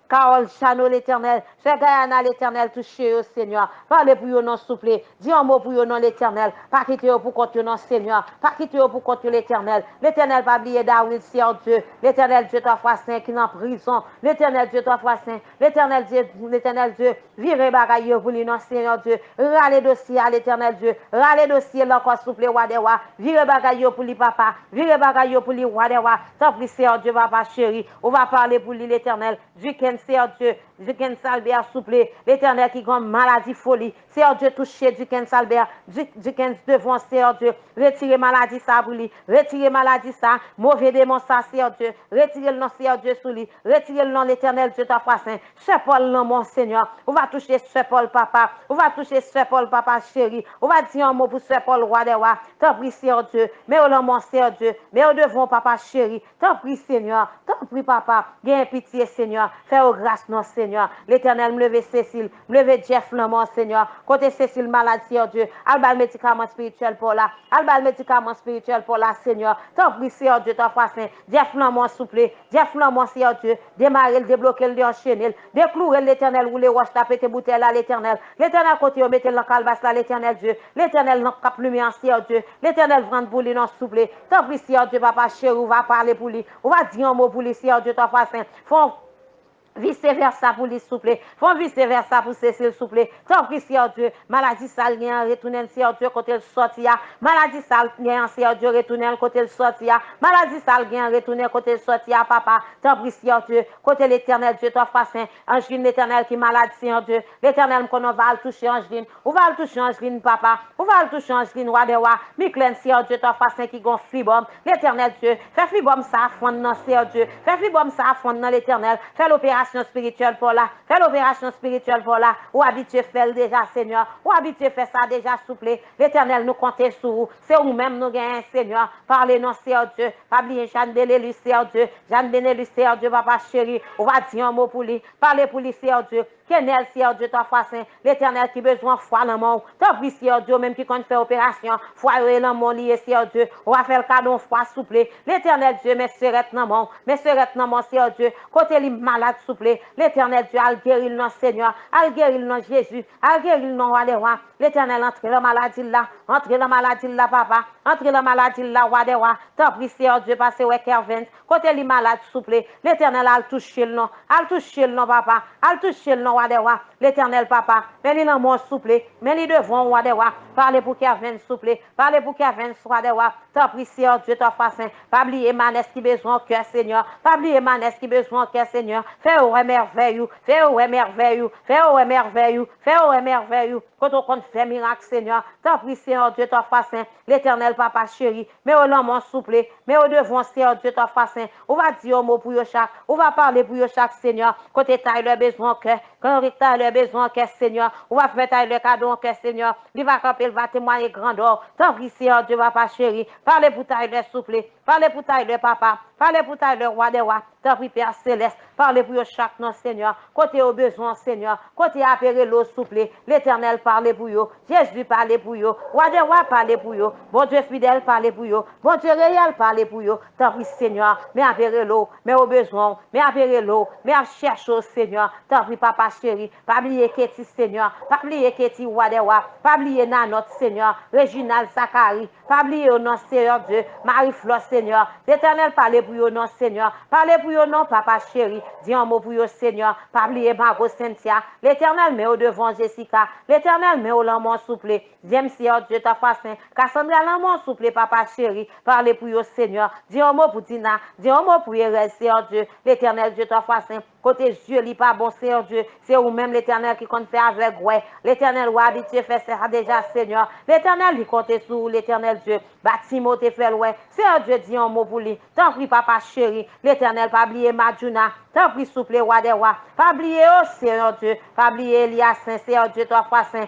Carole Chano, l'éternel. C'est Guyana, l'éternel, touché au Seigneur. Parlez pour eux, non, souple. Dis un mot pour eux, non, l'éternel. Pas quitter pour contre non, Seigneur. Pas quitter pour contre l'éternel. L'éternel, pas oublier David, Seigneur Dieu. L'éternel Dieu, toi, fois saint, qui est en prison. L'éternel Dieu, toi, fois saint. L'éternel Dieu, virez bagaille pour lui, non, Seigneur Dieu. Râlez dossier à l'éternel Dieu. Râlez dossier, là, encore souple, roi des rois. Virez bagaille pour lui, papa. Virez bagaille pour lui, roi des rois. Tant pis, Seigneur Dieu, papa chéri. On va parler pour lui, l'éternel. Seigneur Dieu, Duquesne Salbert souple, l'éternel qui a maladie folie, Seigneur Dieu touché Duquesne Salbert, Duquesne devant Seigneur Dieu, retirez maladie ça pour lui, retirez maladie ça, mauvais démon ça Seigneur Dieu, retirez le nom Seigneur Dieu sous lui, retirez le nom l'éternel Dieu ta foi saint, Sœur Paul non mon Seigneur, on va toucher Sœur Paul papa, on va toucher Sœur Paul papa chéri, on va dire un mot pour Sœur Paul roi des rois, t'en prie Seigneur Dieu, mais au nom mon Seigneur Dieu, mais au devant papa chéri, t'en prie Seigneur, t'en prie papa, gagne pitié Seigneur, fais grâce non Seigneur. Seigneur. L'Éternel, me lever Cécile, me lever Jeff Lamont, Seigneur. Côté Cécile malade, Seigneur Dieu. Alba le médicament spirituel pour là. Alba le médicament spirituel pour là, Seigneur. T'en prie, Seigneur Dieu, t'en fasse. Jeff Lamont, souple. Jeff Lamont, Seigneur Dieu. Démarrer, débloquer, le enchaîner. Déclouer l'Éternel, rouler, roche, taper tes bouteilles là, l'Éternel. L'Éternel, côté, mettez le calvasse là, l'Éternel Dieu. L'Éternel, non, cap lumière, Seigneur Dieu. L'Éternel, vend pour lui, non, souple. T'en prie, Seigneur Dieu, papa chéri, on va parler pour lui. On va dire un mot pour lui, Seigneur Dieu, t'en fasse. Faut vice versa pour lui souple. Font vice versa pour Cécile souple. Tant pis, Seigneur Dieu. Maladie sale, retourner, Seigneur Dieu, côté le sortir. Maladie sale, Seigneur Dieu, retourner, côté le sortir. Maladie sale, retourner, côté le sortir, papa. Tant pis, Seigneur Dieu. Côté l'éternel Dieu, toi, face, Angeline, l'éternel qui est malade, Seigneur Dieu. L'éternel, qu'on va le toucher, Angeline. On va le toucher, Angeline, papa. On va le toucher, Angeline, roi de roi. Miclen, Seigneur Dieu, toi, face, qui gonfle fibom. L'éternel Dieu. Fais fibom ça à fond, non, Seigneur Dieu. Fais fibom ça à fond, non, l'éternel. Fais l'opération spirituelle pour là. Fais l'opération spirituelle pour là. Ou habitué faire déjà, Seigneur. Ou habitué faire ça déjà, souple. L'Éternel nous compte sur vous. C'est vous-même nous gagnons, Seigneur. Parlez-nous, Seigneur Dieu. Pas oublier Jeanne Benélus, Seigneur Dieu. Jeanne Benélus, Seigneur Dieu, papa chéri. On va dire un mot pour lui. Parlez pour lui, Seigneur Dieu. Kenel, Seigneur Dieu, toi, face, l'Éternel qui besoin de foi dans le monde. T'as pris, Seigneur Dieu, même qui compte faire opération. Foi et dans le monde, Seigneur Dieu. On va faire le cadeau, foi, souple. L'Éternel Dieu, mes sœurettes dans le monde. Mes sœurettes dans le monde, Seigneur Dieu. Côté les malades, souple. L'Éternel Dieu, al guérir le Seigneur. Al guérir le Jésus. Al guérir le roi des rois. L'Éternel, entre la maladie là. Entre la maladie là, papa. Entre la maladie là, roi des rois. T'as pris, Seigneur Dieu, passez ouais, Kervin. Côté les malades, souple. L'Éternel, al toucher le nom. Al toucher le nom, papa. Al toucher le nom, roi des rois. L'Éternel, papa. Mais il en mon souple. Mais il devant, roi des rois. Parlez pour Kervin, souple. Parlez pour Kervin, roi des rois. T'as pris, Seigneur Dieu, t'as fait. Pas oublier Manès qui besoin au cœur, Seigneur. Pas oublier Manès qui besoin au cœur, Seigneur. Fais au merveille. Fais au merveille. Fais au merveille. Fais au merveille. Quand on compte faire miracle, Seigneur. T'as pris, Seigneur Dieu, t'as fait. L'Éternel, papa chéri. Mais au nom, mon souple. Mais au devant, Seigneur Dieu, t'as fait. On va dire un mot pour chaque. On va parler pour chaque, Seigneur. Côté taille le besoin au cœur. Quand taille le besoin au cœur, Seigneur. On va faire taille le cadeau au cœur, Seigneur. Il va camper, il va témoigner grandeur. T'as pris, Seigneur Dieu, papa chéri. Parlez pour taille le souple. Parlez pour taille le papa. Parlez pour taille le roi des rois. T'as pris, Père Céleste. Parlez pour chaque nom, Seigneur. Côté au besoin, Seigneur. Côté apérer l'eau souple. L'Éternel parlez pour eux. Jésus parlez pour eux. Roi des rois parlez pour eux. Bon Dieu fidèle parlez pour eux. Bon Dieu réel parlez pour eux. T'as pris, Seigneur. Mais apérer l'eau. Mais au besoin. Mais apérer l'eau. Mais à chercher au Seigneur. T'as pris, papa chéri. Pas oublier Kéti, Seigneur. Pas oublier Kéti, roi des rois. Pas oublier Nanot, Seigneur. Réginal Zachary. Pas oublier au nom, Seigneur Dieu. Marie-Flore, Seigneur. L'Éternel parlez pour eux, non, Seigneur. Parlez pour eux, non, papa chéri. Dis un mot pour eux, Seigneur. Pas oublier Margot Cynthia. L'Éternel met au devant Jessica. L'Éternel met au lamont souple. J'aime, Seigneur Dieu, ta face. Cassandra lamont souple, papa chéri. Parlez pour eux, Seigneur. Dis un mot pour Dina. Dis un mot pour Erez, Seigneur Dieu. L'Éternel Dieu, ta face. Côté Dieu, il pas bon, Seigneur Dieu. C'est vous-même, l'Éternel, qui compte faire avec, ouais. L'Éternel, ou habitué, fait ça déjà, Seigneur. L'Éternel, il compte sur l'Éternel Dieu. Bâtiment, te fait, ouais. Seigneur Dieu, dis un mot pour lui. T'en prie, papa chéri. L'Éternel, pas oublier Madjuna. T'en prie, souple, roi des rois. Pas oublier, oh, Seigneur Dieu. Pas oublier Elias, Saint, Seigneur Dieu, toi, fois Saint.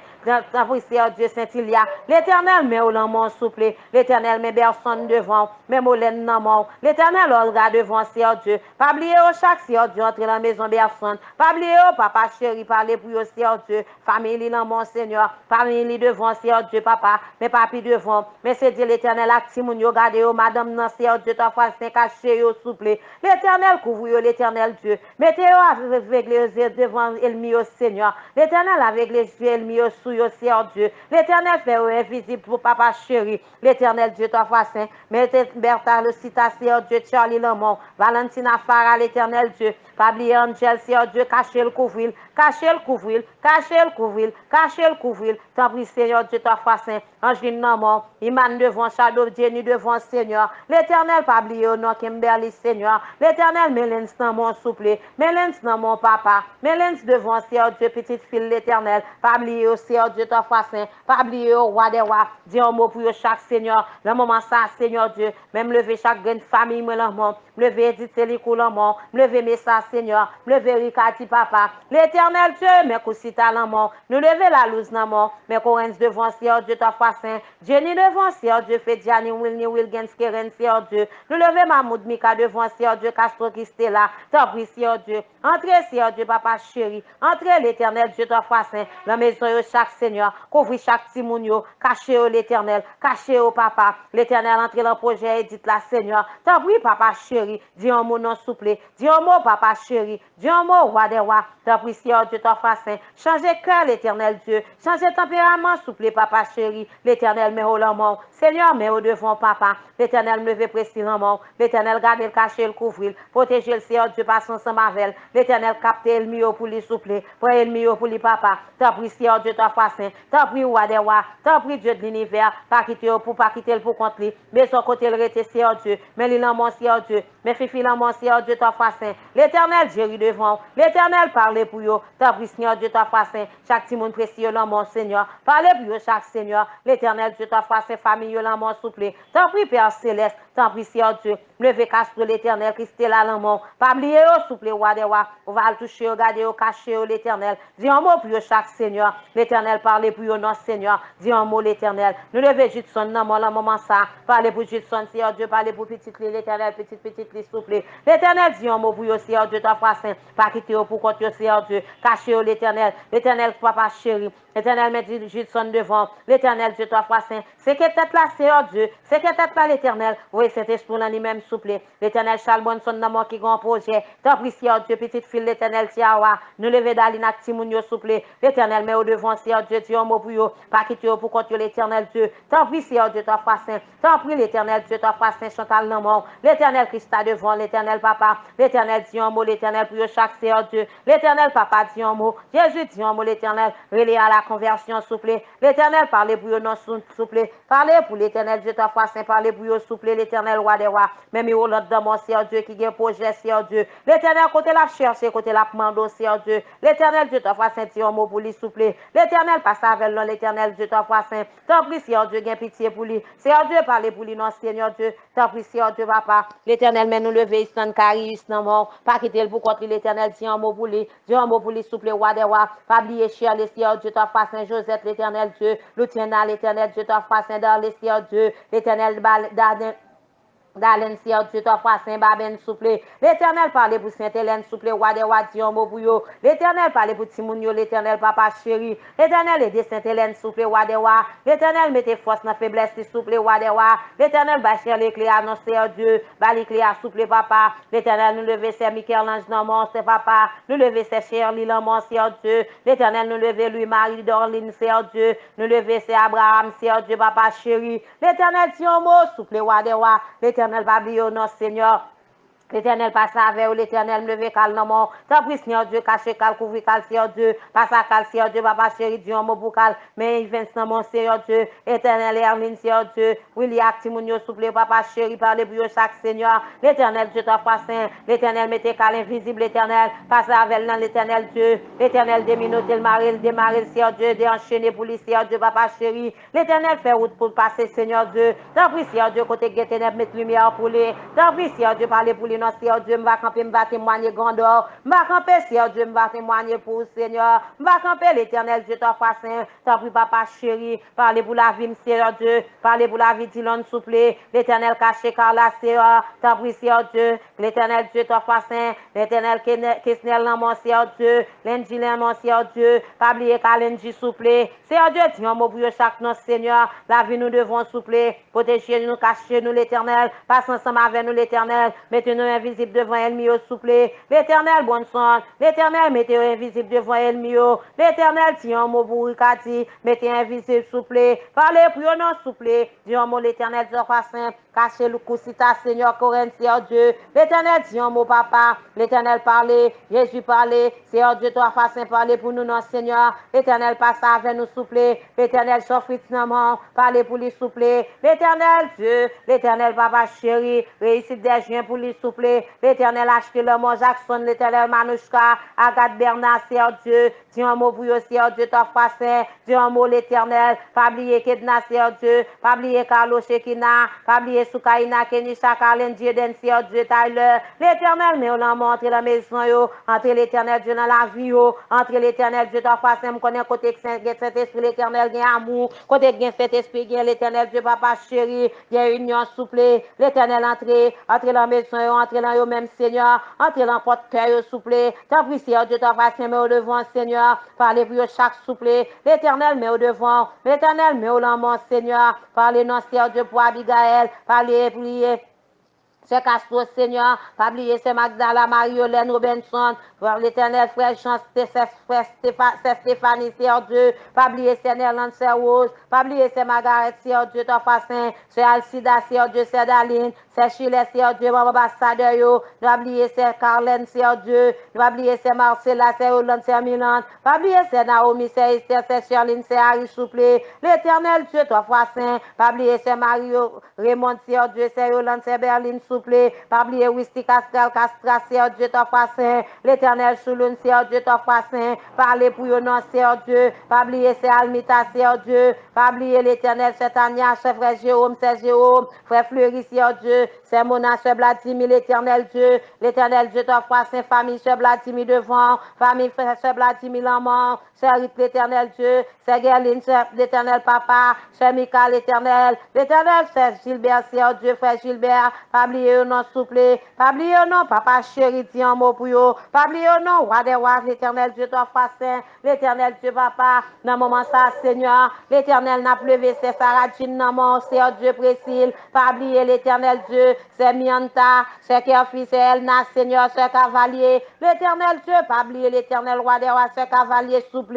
T'en prie, Seigneur Dieu, Saint-Ilia. L'Éternel, met au lamont souple. L'Éternel, met personne devant. Met Molène dans mon. L'Éternel, Olga devant, Seigneur Dieu. Pas oublier, oh, chaque Seigneur Dieu, entre dans la maison, personne. Pas oublier, oh, papa chéri, parlez pour vous, Seigneur Dieu. Famille, dans mon Seigneur. Famille, devant, Seigneur Dieu, papa. Mais papi devant. Mais c'est Dieu, l'Éternel, actimoun, yo, gade, yo, madame, non, Seigneur Dieu, toi, fois Saint, caché, yo, souple. L'Éternel, couvre, yo, l'Éternel Dieu. Mettez-vous avec les yeux devant l'ennemi, au Seigneur. L'Éternel avec les yeux ennemis, au sous, au Seigneur Dieu. L'Éternel fait invisible pour papa chéri. L'Éternel Dieu, toi, fois Saint. Mettez Bertha, le cita, Seigneur Dieu, Charlie Lamont. Valentina Farah, l'Éternel Dieu. Pabli Angel, Seigneur Dieu, cachez le couvrir. Cachez le couvrir. Cachez le couvrir. Cachez le couvrir. T'en prie, Seigneur Dieu, toi, fois Saint. Angeline Namon. Iman devant, Shadow Jenny devant, Seigneur. L'Éternel, pabli au nom, Kimberly, Seigneur. L'Éternel, Mélène, dans mon souple. Mélène, dans mon papa. Mélène devant, Seigneur Dieu, petite fille, l'Éternel. Pabli au Seigneur Dieu, toi, fois Saint. Pabli au roi des rois. Dis un mot pour chaque Seigneur. Le moment ça, Seigneur Dieu. Même lever chaque grande famille, moi, le monde. me lever Edith Célicoulaman, me lever Messa Seigneur, me lever Ricati Papa, l'éternel Dieu, mes Koussita l'amour, nous lever la louse l'amour, mes Corens devant Seigneur Dieu, ta foi saint, Jenny devant Seigneur Dieu, Fediani, Wilni, Wilgens, Keren, Seigneur Dieu, nous lever Mahmoud Mika devant Seigneur Dieu, Castro Christella, t'en prie Seigneur Dieu, entrez Seigneur Dieu, Papa chéri, entrez l'éternel Dieu, ta foi saint, la maison de chaque Seigneur, couvrir chaque timounio, cachez l'éternel, cachez au Papa, l'éternel entrez dans le projet, et dites la Seigneur, t'en prie Papa chéri, dis un mot non souple, dis un mot Papa chéri, dis un mot roi des rois, t'en prie Seigneur Dieu, ta foi saint, changez cœur l'éternel Dieu, changez tempérament souple Papa chéri, l'éternel met au l'amour, Seigneur met au devant Papa, l'éternel me veut précis l'amour, l'éternel garde le cacher, le couvrir, protéger le Seigneur Dieu par son sang mavel, l'éternel capte le mieux pour lui souple, près le mieux pour lui Papa, t'en prie Seigneur Dieu, ta foi saint, t'en prie roi des rois, t'en prie Dieu de l'univers, pas quitter pour pas quitter le pour contre lui, mais son côté le rete Seigneur Dieu, mais l'amour Seigneur Dieu, mais fifi l'amour Seigneur Dieu, ta foi saint, l'éternel Dieu devant, l'éternel parle pour eux, t'en prie Seigneur Dieu, ta foi saint, chaque timon précieux l'amour Seigneur, parlez pour eux chaque Seigneur, l'éternel Dieu, ta foi saint, famille l'amour souple, t'en prie Père céleste, t'en prie Seigneur Dieu, levez casse pour l'éternel, Christ là l'amour, pas oublier au souple roi des rois, on va le toucher, regarder, cacher l'éternel, dis un mot pour eux chaque Seigneur, l'éternel parle pour eux non Seigneur, dis un mot l'éternel, nous levez Judson, non, la moment ça, parlez pour Judson, Seigneur Dieu, parlez pour petite l'éternel, petite les souple, l'éternel dit un mot pour eux, Seigneur Dieu, ta foi saint, pas quitter pour contre Seigneur Dieu, cacher l'éternel, papa chéri, l'éternel met Judson devant, l'éternel Dieu, ta foi saint, c'est que tête là, Seigneur Dieu, c'est que tête là l'éternel, oui, cet esprit là lui-même souple, l'éternel Charles Bonson, dans mon qui grand projet, t'en prie, Seigneur Dieu, petite fille, l'éternel Tiawa, nous lever d'aller avec Timounio souple, l'éternel met au devant, Seigneur Dieu, dis un mot pour eux, pas quitter pour contre l'éternel Dieu, t'en prie, Seigneur Dieu, ta foi saint, t'en prie, l'éternel Dieu, ta foi saint, Chantal Namon, l'éternel Christ devant, l'éternel Papa, l'éternel dit un mot, l'éternel pour chaque Seigneur Dieu, l'éternel Papa dit un mot, Jésus dit un mot, l'éternel, relais à la conversion souple, l'éternel parlez pour eux non souple, parlez pour l'éternel Dieu, ta foi saint, parlez pour eux souple, l'éternel roi des rois, même il l'autre dans mon Seigneur Dieu qui a projet, Seigneur Dieu, l'éternel côté la cherche, côté la mando, Seigneur Dieu, l'éternel Dieu, ta foi saint, dit un mot pour lui souple, l'éternel passe avec l'homme, l'éternel Dieu, ta foi saint, t'en prie, Seigneur Dieu, gain pitié pour lui, Seigneur Dieu, parlez pour lui, non, Seigneur Dieu, t'en prie, Seigneur Dieu, Papa, l'éternel, mais nous lever, Istan Carius, non, mort, pas quitter le pour contre l'éternel, dit un mot pour lui, dit un mot pour lui, souple, roi des rois, pas oublier, cher, les Seigneur Dieu, ta foi saint, Joseph, l'éternel Dieu, lieutenant, l'éternel Dieu, ta foi saint, dans les Seigneur Dieu, l'éternel, Dalen Seigneur Dieu, ta foi saint Baben souple. L'éternel parle pour Sainte Hélène souple, roi des rois, Dieu mot pour yo. L'éternel parle pour Timounio, l'éternel papa chéri. L'éternel aide Sainte Hélène souple, roi des rois. L'éternel mette force dans faiblesse, souple, roi des rois. L'éternel va chercher l'éclair, non Seigneur Dieu. Va l'éclair souple, papa. L'éternel nous lever, c'est Michel-Ange, non mon, c'est papa. Nous lever, c'est Shirley, non mon, Seigneur Dieu. L'éternel nous lever, lui, Marie d'Orline, Seigneur Dieu. Nous lever, c'est Abraham, Seigneur Dieu, papa chéri. L'éternel dit un mot, souple, roi des rois. L'éternel va oublier au nom Seigneur. L'éternel passe avec l'éternel me lever cal non mon. T'en prie Seigneur Dieu, caché cal, couvrir cal Seigneur Dieu. Passe à cal Seigneur Dieu, papa chéri, Dieu un mot pour cal. Mais il vient dans mon Seigneur Dieu. Éternel Erline Seigneur Dieu. William Timonio souple, papa chéri, parlez pour chaque Seigneur. L'éternel Dieu t'a saint. L'éternel mettez cal invisible, l'éternel. Passe avec dans l'éternel Dieu. L'éternel déminote le mari, démarrer Seigneur Dieu, déenchaîner pour lui Seigneur Dieu, papa chéri. L'éternel fait route pour passer Seigneur Dieu. T'en prie Seigneur Dieu, côté guet ténèbres, mettre lumière pour lui. T'en prie Seigneur Dieu, parlez pour lui. Non, Seigneur Dieu, m'va camper, m'va témoigner grandeur. M'va camper, Seigneur Dieu, m'va témoigner pour Seigneur. M'va camper l'éternel Dieu, ta foi saint. T'en prie, papa chéri. Parlez pour la vie, Seigneur Dieu. Parlez pour la vie, Dylan souple. L'éternel caché, car la Seigneur. T'en prie, Seigneur Dieu. L'éternel Dieu, ta foi saint. L'éternel Kesnel, mon Seigneur Dieu. Lundi, mon Seigneur Dieu. Pas oublier qu'à lundi souple. Seigneur Dieu, dis un mot pour chaque notre Seigneur. La vie, nous devons souple. Protéger nous, cacher nous, l'éternel. Passe ensemble avec nous, l'éternel. Mettez-nous invisible devant ennemi au souple. L'éternel bon sang. L'éternel mettez invisible devant ennemi. L'éternel dit un mot pour Ricati. Mettez invisible souple. Parlez pour non souple. Dis un mot l'éternel de saint. Cachez le cousita Seigneur Corinthien Dieu. L'éternel dit un mot papa. L'éternel parlez. Jésus parlez. Seigneur Dieu toi saint parlez pour nous non Seigneur. L'éternel passe avec nous souple. L'éternel s'offre finalement. Parlez pour lui souple. L'éternel Dieu. L'éternel papa chéri. Réussite des chiens pour lui souple. souple. L'Éternel acheté le mot Jackson, l'Éternel Manouchka, Agathe Bernard, Seigneur Dieu. Dis un mot pour eux, Seigneur Dieu, t'offre saint. Dis un mot l'Éternel. Pas oublier Kedna, Seigneur Dieu. Pas oublier Carlo Shekina. Pas oublier Soukaina, Kenisha, Carlen, Jeden, Seigneur Dieu, Tyler. L'Éternel, mais on a montré la maison, yo. Entre l'Éternel Dieu dans la vie, yo. Entre l'Éternel Dieu, t'offre saint. Me connaît côté Saint-Esprit, l'Éternel, gain amour. Côté gain Saint-Esprit, gain l'Éternel Dieu, papa chéri. Gain union souple. L'Éternel entre dans la maison, entre dans yo même Seigneur. Entre dans porte-cœur, souple. T'en prie, Seigneur Dieu, t'offre saint, mais au devant, Seigneur. Parlez pour chaque souple. L'Éternel, mais au devant. L'Éternel, mais au lament, Seigneur. Parlez non, Seigneur Dieu, pour Abigail. Parlez, priez. C'est Castro, Seigneur. Pas oublier, c'est Magdala, Marie-Hélène Robinson. L'Éternel, frère Jean, frère Stéphanie, Seigneur Dieu. Pas oublier, c'est Nerland, c'est Rose. Pas oublier, c'est Margaret, Seigneur Dieu, ton Fassin. C'est Alcida, Seigneur Dieu, c'est Daline. C'est Chile, Seigneur Dieu, mon ambassadeur, yo. Pas oublier, c'est Carlene, Seigneur Dieu. Pas oublier, c'est Marcella, c'est Hollande, c'est Milan. Pas oublier, c'est Naomi, c'est Esther, c'est Charline, c'est Harry, souple. L'Éternel, Dieu, ton Fassin. Pas oublier, c'est Mario, Raymond, Seigneur Dieu, c'est Hollande, c'est Berlin, souple. Pas oublier Wisti Castel, Castra, Seigneur Dieu, ton Fassin. L'Éternel, Souloun, Seigneur Dieu, ton Fassin. Parlez pour eux, non, Seigneur Dieu. Pas oublier, c'est Almita, Seigneur Dieu. Pas oublier l'Éternel, c'est Tania, c'est frère Jérôme, c'est Jérôme. Frère Fleury, Seigneur Dieu. C'est Mona, c'est Vladimir, l'Éternel Dieu. L'Éternel Dieu, ton Fassin. Famille, c'est Vladimir devant. Famille, frère, c'est Vladimir l'amant. C'est Rite, l'Éternel Dieu. C'est Gerline, c'est l'Éternel Papa. C'est Mika, l'Éternel. L'Éternel, c'est Gilbert, Seigneur Dieu, frère Gilbert. Pas oublier, non, souple. Pas oublier, non, Papa chéri, dis un mot pour eux. Pas oublier, non, roi des rois, l'Éternel Dieu, ton Fassin. L'Éternel Dieu, Papa. Dans le moment ça, Seigneur. L'Éternel n'a pleuvé, c'est Sarah Jean, dans mon Seigneur Dieu, Précile. Pas oublier, l'Éternel Dieu, c'est Mianta. C'est Kerfi, c'est Elna, Seigneur, c'est Cavalier. L'Éternel Dieu, pas oublier, l'Éternel roi des rois, c'est Cavalier, souple.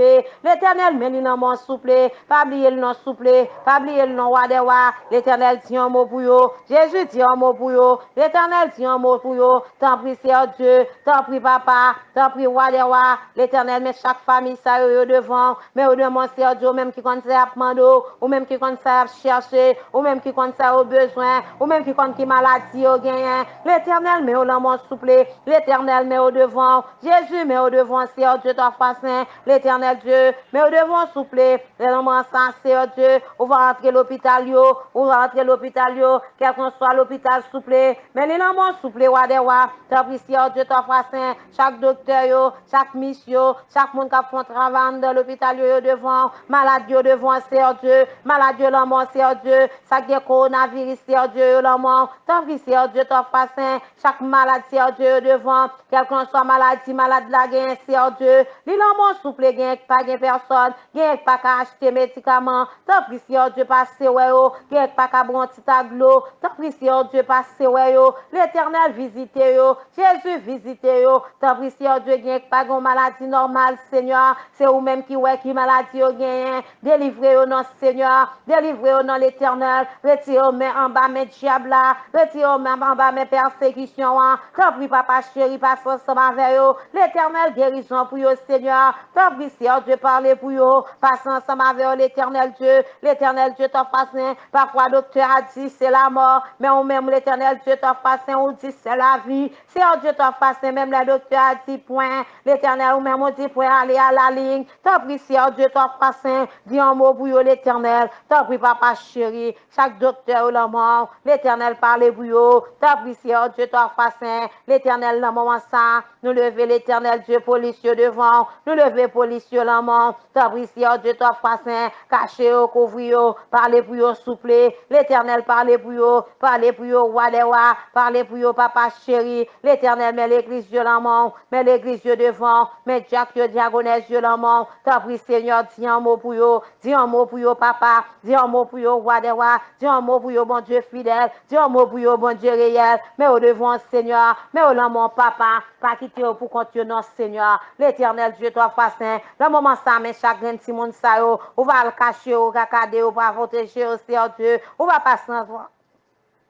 L'Éternel, mais dans mon souple. Pas oublier le nom souple. Pas oublier le nom roi des rois. L'Éternel dit un mot pour eux. Jésus dit un mot pour eux. L'Éternel dit un mot pour eux. T'en prie, Seigneur Dieu. T'en prie, Papa. T'en prie, roi des rois. L'Éternel met chaque famille ça devant. Mais au devant, Seigneur Dieu, ou même qui compte ça à demander, ou même qui compte ça à chercher, ou même qui compte ça au besoin, ou même qui compte qui maladie au gain. L'Éternel met au l'amour souple. L'Éternel met au devant. Jésus met au devant, Seigneur Dieu, ton Fassin. L'Éternel Dieu met au devant souple. L'amour sans Seigneur Dieu. On va rentrer l'hôpital, on va rentrer l'hôpital, quel qu'on soit l'hôpital souple. Mais l'amour souple, roi des rois. T'en prie, Seigneur Dieu, ton Fassin. Chaque docteur, chaque mission, chaque monde qui a fait travail dans l'hôpital, devant. Malade, devant, Seigneur Dieu. Malade, l'amour, Seigneur Dieu. Chaque coronavirus, Seigneur Dieu, l'amour. T'en prie, Seigneur Dieu, ton Fassin. Chaque malade, Seigneur Dieu, devant. Quel qu'on soit maladie, malade la gain, Seigneur Dieu. L'amour souple, gain, pas gain personne. Gain, pas qu'à acheter médicaments. T'en prie, Seigneur Dieu, passer, ouais, gain, pas qu'à bon petit aglo. T'en prie, Seigneur Dieu, passer, ouais, l'Éternel visite, Jésus visite, t'en prie, Seigneur Dieu, gain, pas gon maladie normale, Seigneur. C'est ou même qui, ouais, qui maladie, gain. Délivrez, non, Seigneur. Délivrez, non, l'Éternel. Retirez, en bas, mes diables, retirez, en bas, mes persécutions, t'en prie, papa chéri, passe ensemble avec eux. L'Éternel guérison pour eux, Seigneur. T'en prie, Seigneur Dieu, parlez pour eux. Passe ensemble avec eux, l'Éternel Dieu. L'Éternel Dieu, t'en fasse. Parfois, docteur a dit c'est la mort, mais ou même l'Éternel Dieu t'en fasse, on dit c'est la vie. Seigneur Dieu t'en fasse, même le docteur a dit point. L'Éternel ou même on dit point aller à la ligne. T'en prie, Seigneur Dieu t'en fasse, dis un mot pour l'Éternel. T'en prie, papa chéri, chaque docteur ou la mort, l'Éternel parle pour eux. T'en prie, Seigneur Dieu t'en fasse, l'Éternel dans le moment ça, nous lever l'Éternel Dieu policier devant, nous lever policier la mort. T'en prie, Seigneur Dieu t'en fasse, caché au couvrir, parlez pour eux souple. L'Éternel parlez pour eux, parlez pour eux, roi des rois, parlez pour eux, papa chéri. L'Éternel met l'église violemment, met l'église devant, met Jack diagonesse violemment. T'en prie, Seigneur, dis un mot pour eux, dis un mot pour eux, papa, dis un mot pour eux, roi des rois, dis un mot pour eux, bon Dieu fidèle, dis un mot pour eux, bon Dieu réel. Mais au devant, Seigneur, mais au nom, mon papa, pas quitter pour continuer, non, Seigneur. L'Éternel Dieu, toi, face, le moment ça, mais chagrin, Simon, ça, on va le cacher, on va cader, on va protéger, Seigneur Dieu, on va passer.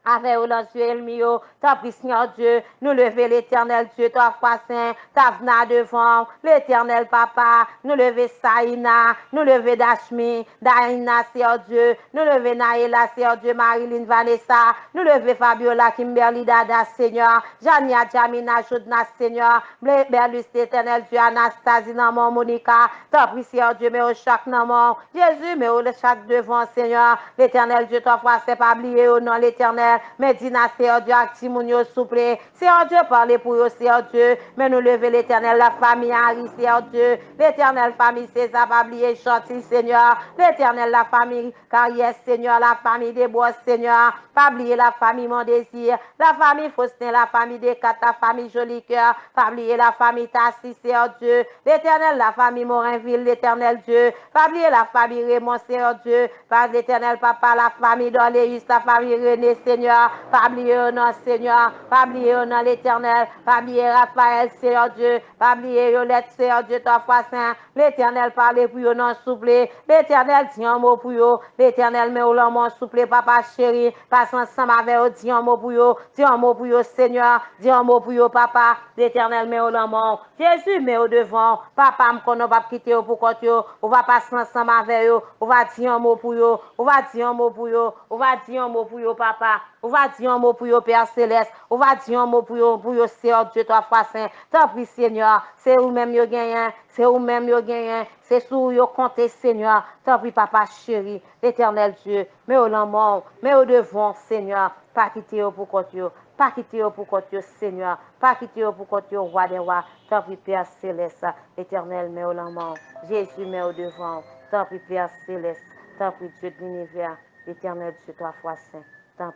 avec au dans ciel mio, ta prie Seigneur Dieu, nous lever l'éternel Dieu, toi fois saint, ta vena devant, l'éternel papa, nous lever Saïna, nous lever Dashmi, Daïna Seigneur Dieu, nous lever Naïla Seigneur Dieu, Marilyn Vanessa, nous lever Fabiola Kimberly Dada Seigneur, Jania Jamina Joudna Seigneur, Berlus l'éternel Dieu, Anastasie Namon Monica, ta prie Seigneur Dieu, mais au chaque Namon, Jésus, mais au chaque devant Seigneur, l'éternel Dieu, toi fois c'est pas oublié au nom l'éternel, Medina, Seigneur Dieu, Actimonio, souple. Seigneur Dieu, parlez pour eux, Seigneur Dieu. Mais nous lever l'éternel, la famille Harry, Seigneur Dieu. L'éternel famille César, Bablier, Chantil, Seigneur. L'éternel, la famille Carrière, Seigneur. La famille des Bois, Seigneur. Pas oublier la famille Mon Désir. La famille Faustin, la famille Descartes, la famille Joli Cœur. Pas oublier la famille Tassi, Seigneur Dieu. L'éternel, la famille Morinville, l'éternel Dieu. Pas oublier la famille Raymond, Seigneur Dieu. Pas l'éternel papa, la famille d'Orléus, la famille René, Seigneur, pas oublier au nom, Seigneur, pas oublier au nom l'éternel, pas oublier Raphaël, Seigneur Dieu, pas oublier Yolette, Seigneur Dieu, toi fois saint, l'éternel parle pour eux, non souple, l'éternel dit un mot pour eux, l'éternel met au nom souple, papa chéri, passe ensemble avec eux, dit un mot pour eux, dis un mot pour eux, Seigneur, dis un mot pour eux, papa, l'éternel met au nom, Jésus met au devant, papa, on ne va pas quitter pour côté, on va passer ensemble avec eux, on va dire un mot pour eux, on va dire un mot pour eux, on va dire un mot pour eux, papa. On va dire un mot pour eux, Père Céleste. On va dire un mot pour eux, Seigneur Dieu, toi, fois saint. T'en prie, Seigneur. C'est vous-même, yo gagné. C'est vous-même, yo gagné. C'est sous yo compté, Seigneur. T'en prie, papa chéri, l'éternel Dieu. Mais au l'amour, mais au devant, Seigneur. Pas quitter pour côté, pas quitter pour côté, Seigneur. Pas quitter pour côté, roi des rois. T'en prie, Père Céleste, l'éternel, mais au l'amour. Jésus, mais au devant. T'en prie, Père Céleste. T'en prie, Dieu de l'univers. L'éternel Dieu, toi, fois saint. T'en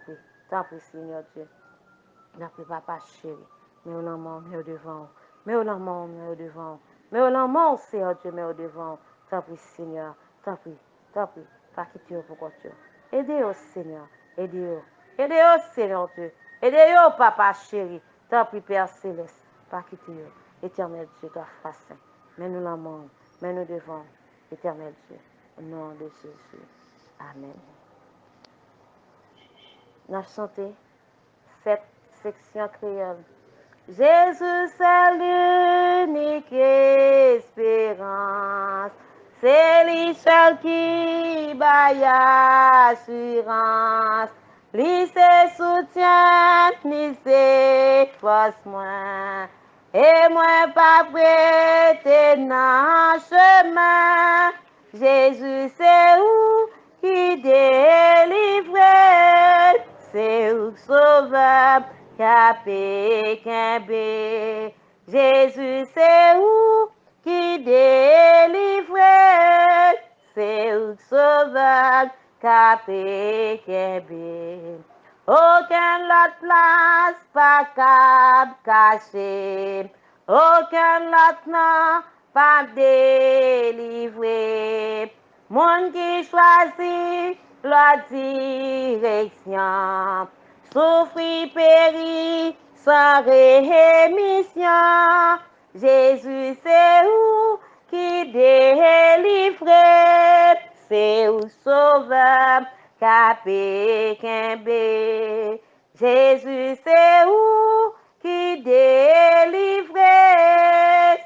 prie, Seigneur Dieu. T'en prie, papa chéri. Mais au l'amour, mais au devant. Mais au l'amour, mais au devant. Mais au l'amour, Seigneur Dieu, mais au devant. T'en prie, Seigneur. T'en prie, pas quitter pour Dieu. Aidez-vous, Seigneur. Aidez-vous. Aidez-vous, Seigneur Dieu. Aidez-vous, papa chéri. T'en prie, Père Céleste. Pas quitter. Éternel Dieu, toi, face. Mais nous l'amour, mais nous devant. Éternel Dieu. Au nom de Jésus. Amen. Nous chantons cette section créole. Jésus, c'est l'unique espérance. C'est lui seul qui baille assurance. Lui se soutient, lui se force moi. Et moi pas prêter dans chemin. Jésus, c'est où qui délivre. C'est où sauveur. Capé Kembe, Jésus c'est où qui délivre, c'est où sauveur, Capé Kembe. Aucun l'autre place pas cap caché, aucun l'autre non pas délivré. Monde qui choisit la direction. Souffrir, périr, sans rémission. Jésus, c'est où qui délivre, c'est où sauveur, capé Kembe. Jésus, c'est où qui délivre,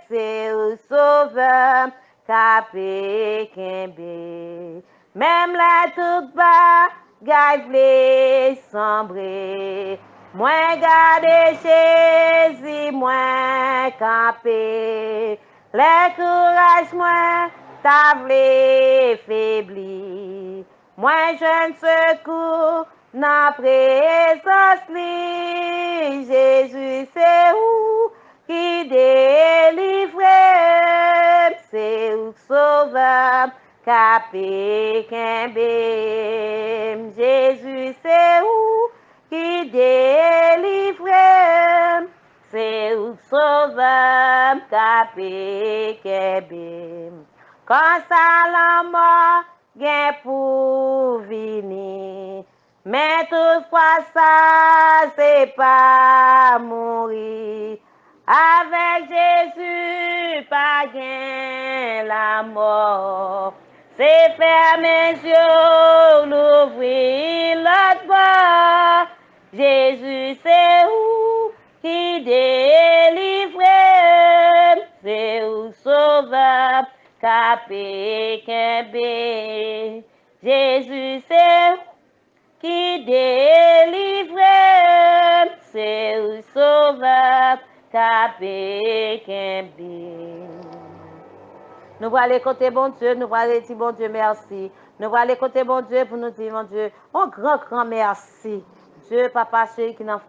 c'est où sauveur, capé Kembe. Même la toute bas, gagne les sombrer. Moi garde Jésus, moi campé. Le courage, moi t'avlé faibli. Moi jeune secours, na présence li. Jésus, c'est où qui délivre, c'est où sauveur. Capé Kembe, Jésus c'est où qui délivre, c'est où sauveur, Capé Kembe. Quand ça la mort, gain pour venir, mais toutefois ça c'est pas mourir. Avec Jésus, pas gain la mort. C'est fermer les yeux, l'ouvrir l'autre bord. Jésus, c'est où qui délivre, c'est où sauveur, capé, kembe. Jésus, c'est où qui délivre, c'est où sauveur, capé, kembe. Nous allons aller côté bon Dieu, nous allons aller dire bon Dieu merci. Nous allons aller côté bon Dieu pour nous dire mon Dieu, un grand merci. Dieu, papa chéri qui n'a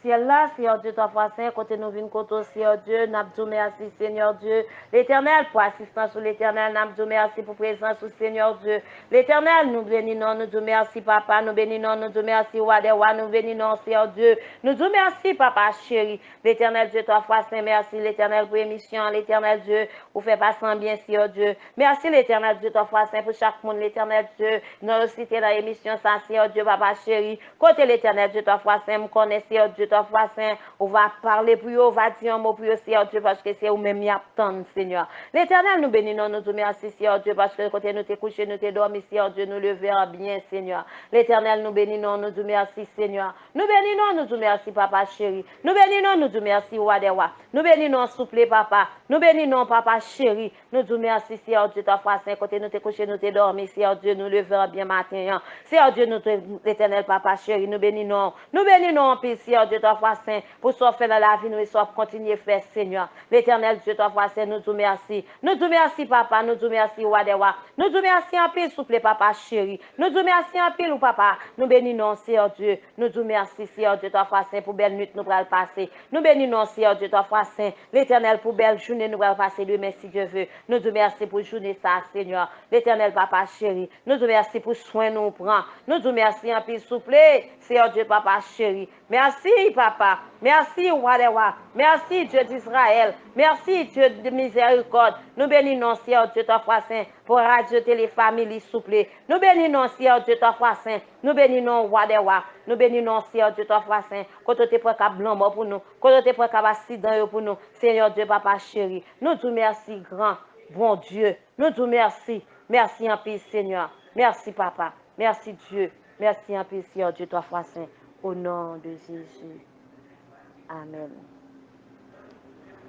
ciel là, Seigneur Dieu, toi, fois saint, côté nous venons côté, Seigneur Dieu, nous disons merci, Seigneur Dieu. L'éternel, pour assistance sur l'éternel, nous disons merci pour présence sur Seigneur Dieu. L'éternel, nous bénissons, nous disons merci, papa, nous bénissons, nous disons merci, Wadewa, nous bénissons, Seigneur Dieu. Nous disons merci, papa chéri. L'éternel Dieu, toi, fois saint, merci, l'éternel pour émission, l'éternel Dieu, pour faire passer bien, Seigneur Dieu. Merci, l'éternel Dieu, toi, fois saint, pour chaque monde, l'éternel Dieu, nous citer dans l'émission, ça, Seigneur Dieu, papa chéri. Côté l'éternel Dieu, toi, fois saint, nous connaissons, Seigneur Dieu, toi, fois saint, on va parler pour eux, on va dire un mot pour eux, Seigneur Dieu, parce que c'est vous-même qui attendez, Seigneur. L'éternel, nous bénissons, nous disons merci, Seigneur Dieu, parce que côté nous t'es couché, nous t'es dormi, Seigneur Dieu, nous le verrons bien, Seigneur. L'éternel, nous bénissons, nous disons merci, Seigneur. Nous bénissons, nous disons merci, papa chéri. Nous bénissons, nous disons merci, Wadewa. Nous bénissons, souple, papa. Nous bénissons, papa chéri. Nous disons merci, Seigneur Dieu, ta foi saint, côté nous t'es couché, nous t'es dormi, Seigneur Dieu, nous le verrons bien matin. Seigneur Dieu, nous l'éternel, papa chéri, nous bénissons. Nous bénissons, puis, Seigneur Dieu, ta foi saint, pour soit fait dans la vie, nous et soit continuer à faire, Seigneur. L'éternel Dieu, ta foi saint, nous disons merci. Nous disons merci, papa. Nous disons merci, Wadewa. Nous disons merci en pile, souple, papa chéri. Nous disons merci en pile, papa. Nous bénissons, Seigneur Dieu. Nous disons merci, Seigneur Dieu, ta foi saint, pour belle nuit, nous allons passer. Nous bénissons, Seigneur Dieu, ta foi saint. L'éternel, pour belle journée, nous allons passer demain, si Dieu veut. Nous disons merci pour journée, ça, Seigneur. L'éternel, papa chéri. Nous disons merci pour soin, nous prend. Nous disons merci en pile, souple, Seigneur Dieu, papa chéri. Merci, papa. Merci, Wadewa. Merci, Dieu d'Israël. Merci, Dieu de miséricorde. Nous bénissons, Seigneur Dieu, ta foi saint, pour Radio Téléfamille, souple. Nous bénissons, Seigneur Dieu, ta foi saint. Nous bénissons, Wadewa. Nous bénissons, Seigneur Dieu, ta foi saint. Quand tu es prêt à blanc pour nous. Quand tu es prêt à accident pour nous. Seigneur Dieu, papa chéri. Nous disons merci, grand, bon Dieu. Nous disons merci. Merci en paix, Seigneur. Merci, papa. Merci, Dieu. Merci en paix, Seigneur Dieu, ta foi saint. Au nom de Jésus. Amen.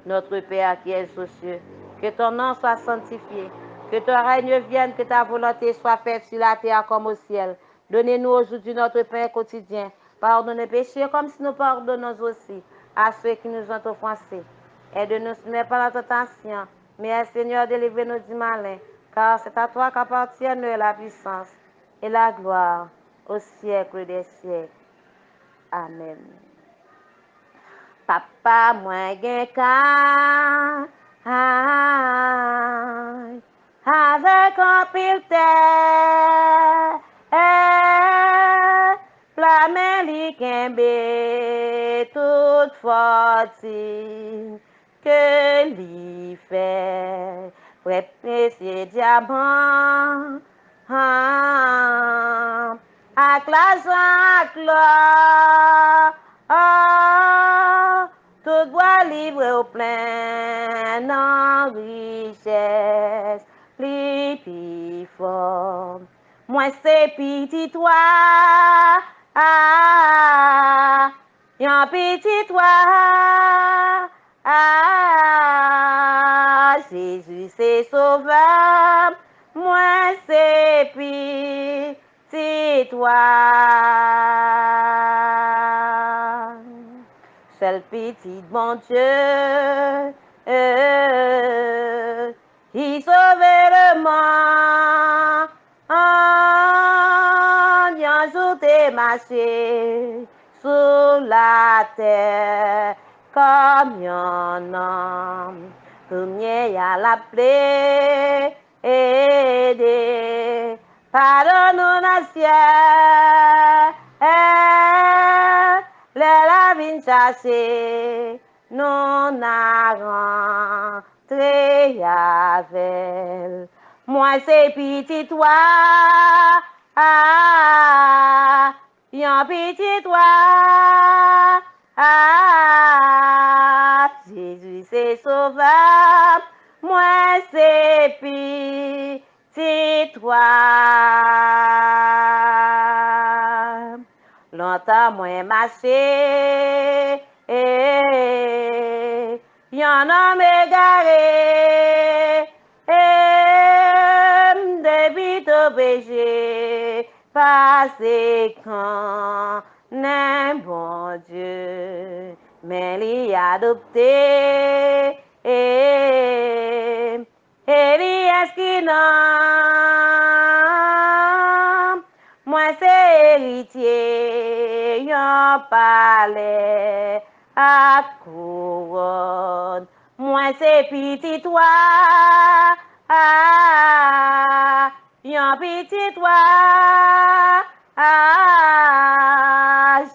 Notre Père qui es aux cieux, que ton nom soit sanctifié, que ton règne vienne, que ta volonté soit faite sur la terre comme au ciel. Donnez-nous aujourd'hui notre pain quotidien. Pardonne nos péchés comme si nous pardonnons aussi à ceux qui nous ont offensés. Aide-nous ne pas la tentation, mais Seigneur, délivre-nous du malin, car c'est à toi qu'appartiennent la puissance et la gloire au siècle des siècles. Amen. Papa, moi, gen ka, avec un pile terre, la main li kembe, toute fortune que li fait, précieux diamant, ak l'argent, ak l'or, tout bois libre au plein, en richesse, plus fort. Moi c'est petit toi, yon petit toi, Jésus c'est sauveur, moi c'est petit toi. Seul petit bon Dieu, il sauvait le monde, un jour t'es marché sur la terre comme un homme, premier à l'appeler, aider, pardonne-nous la ciel. La vin chercher, non a rentré avec. Moi c'est petit toi, yon petit toi, Jésus c'est sauveur, moi c'est petit toi. tan mwen mache, yon an me gare, debi to peche, pase kan, nen bon Dieu, men li adopte, li eskinan, mwen se eritye, yon pale, ak kouron, mwen se pititwa, yon pititwa,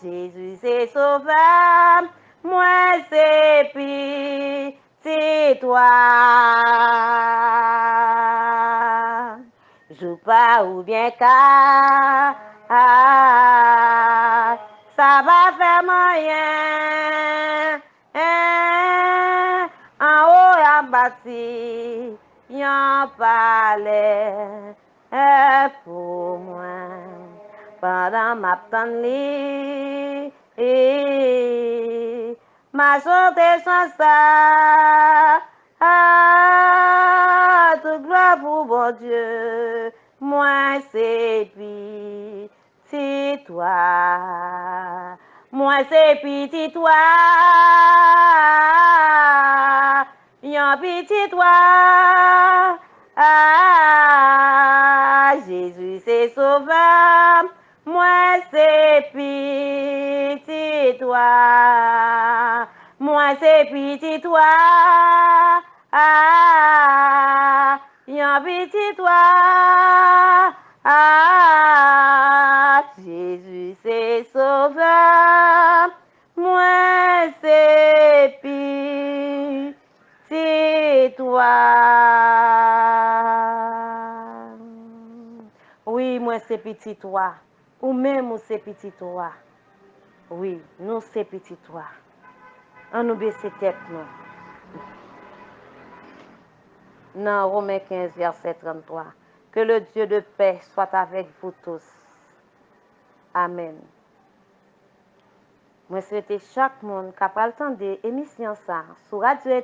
Jésus se sauveur, moi c'est pititwa. Joue pas ou bien car, ça va faire moyen. En haut y'a bâti, y'en palais pour moi. Pendant ma tannée, ma santé sans ça, toute gloire pour bon Dieu, moi c'est petit toi, moi c'est petit toi, yon petit toi, Jésus c'est sauveur, moi c'est petit toi, moi c'est petit toi, yon petit toi, Jésus c'est sauveur, moi c'est petit toi. Oui, moi c'est petit toi. Ou même ou c'est petit toi. Oui, nous c'est petit toi. On nous baisse tête nous. Dans Romains 15, verset 33. Que le Dieu de paix soit avec vous tous. Amen. Moi souhaite chaque monde qui a le temps de l'émission ça sur Radio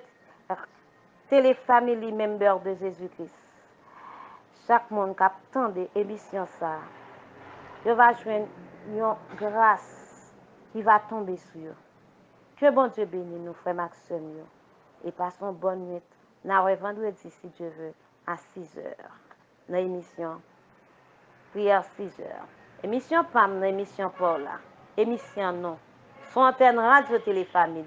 Télé Family Member de Jésus-Christ. Chaque monde qui a le temps de l'émission ça, je va joindre une grâce qui va tomber sur eux. Que bon Dieu bénisse nous, frères Maxime, et passons bonne nuit. Nous vendredi, si Dieu veut, à 6 heures. Dans l'émission Prière 6 heures. Émission PAM, dans l'émission Paula. Émission non. Son antenne Radio Télé Famille.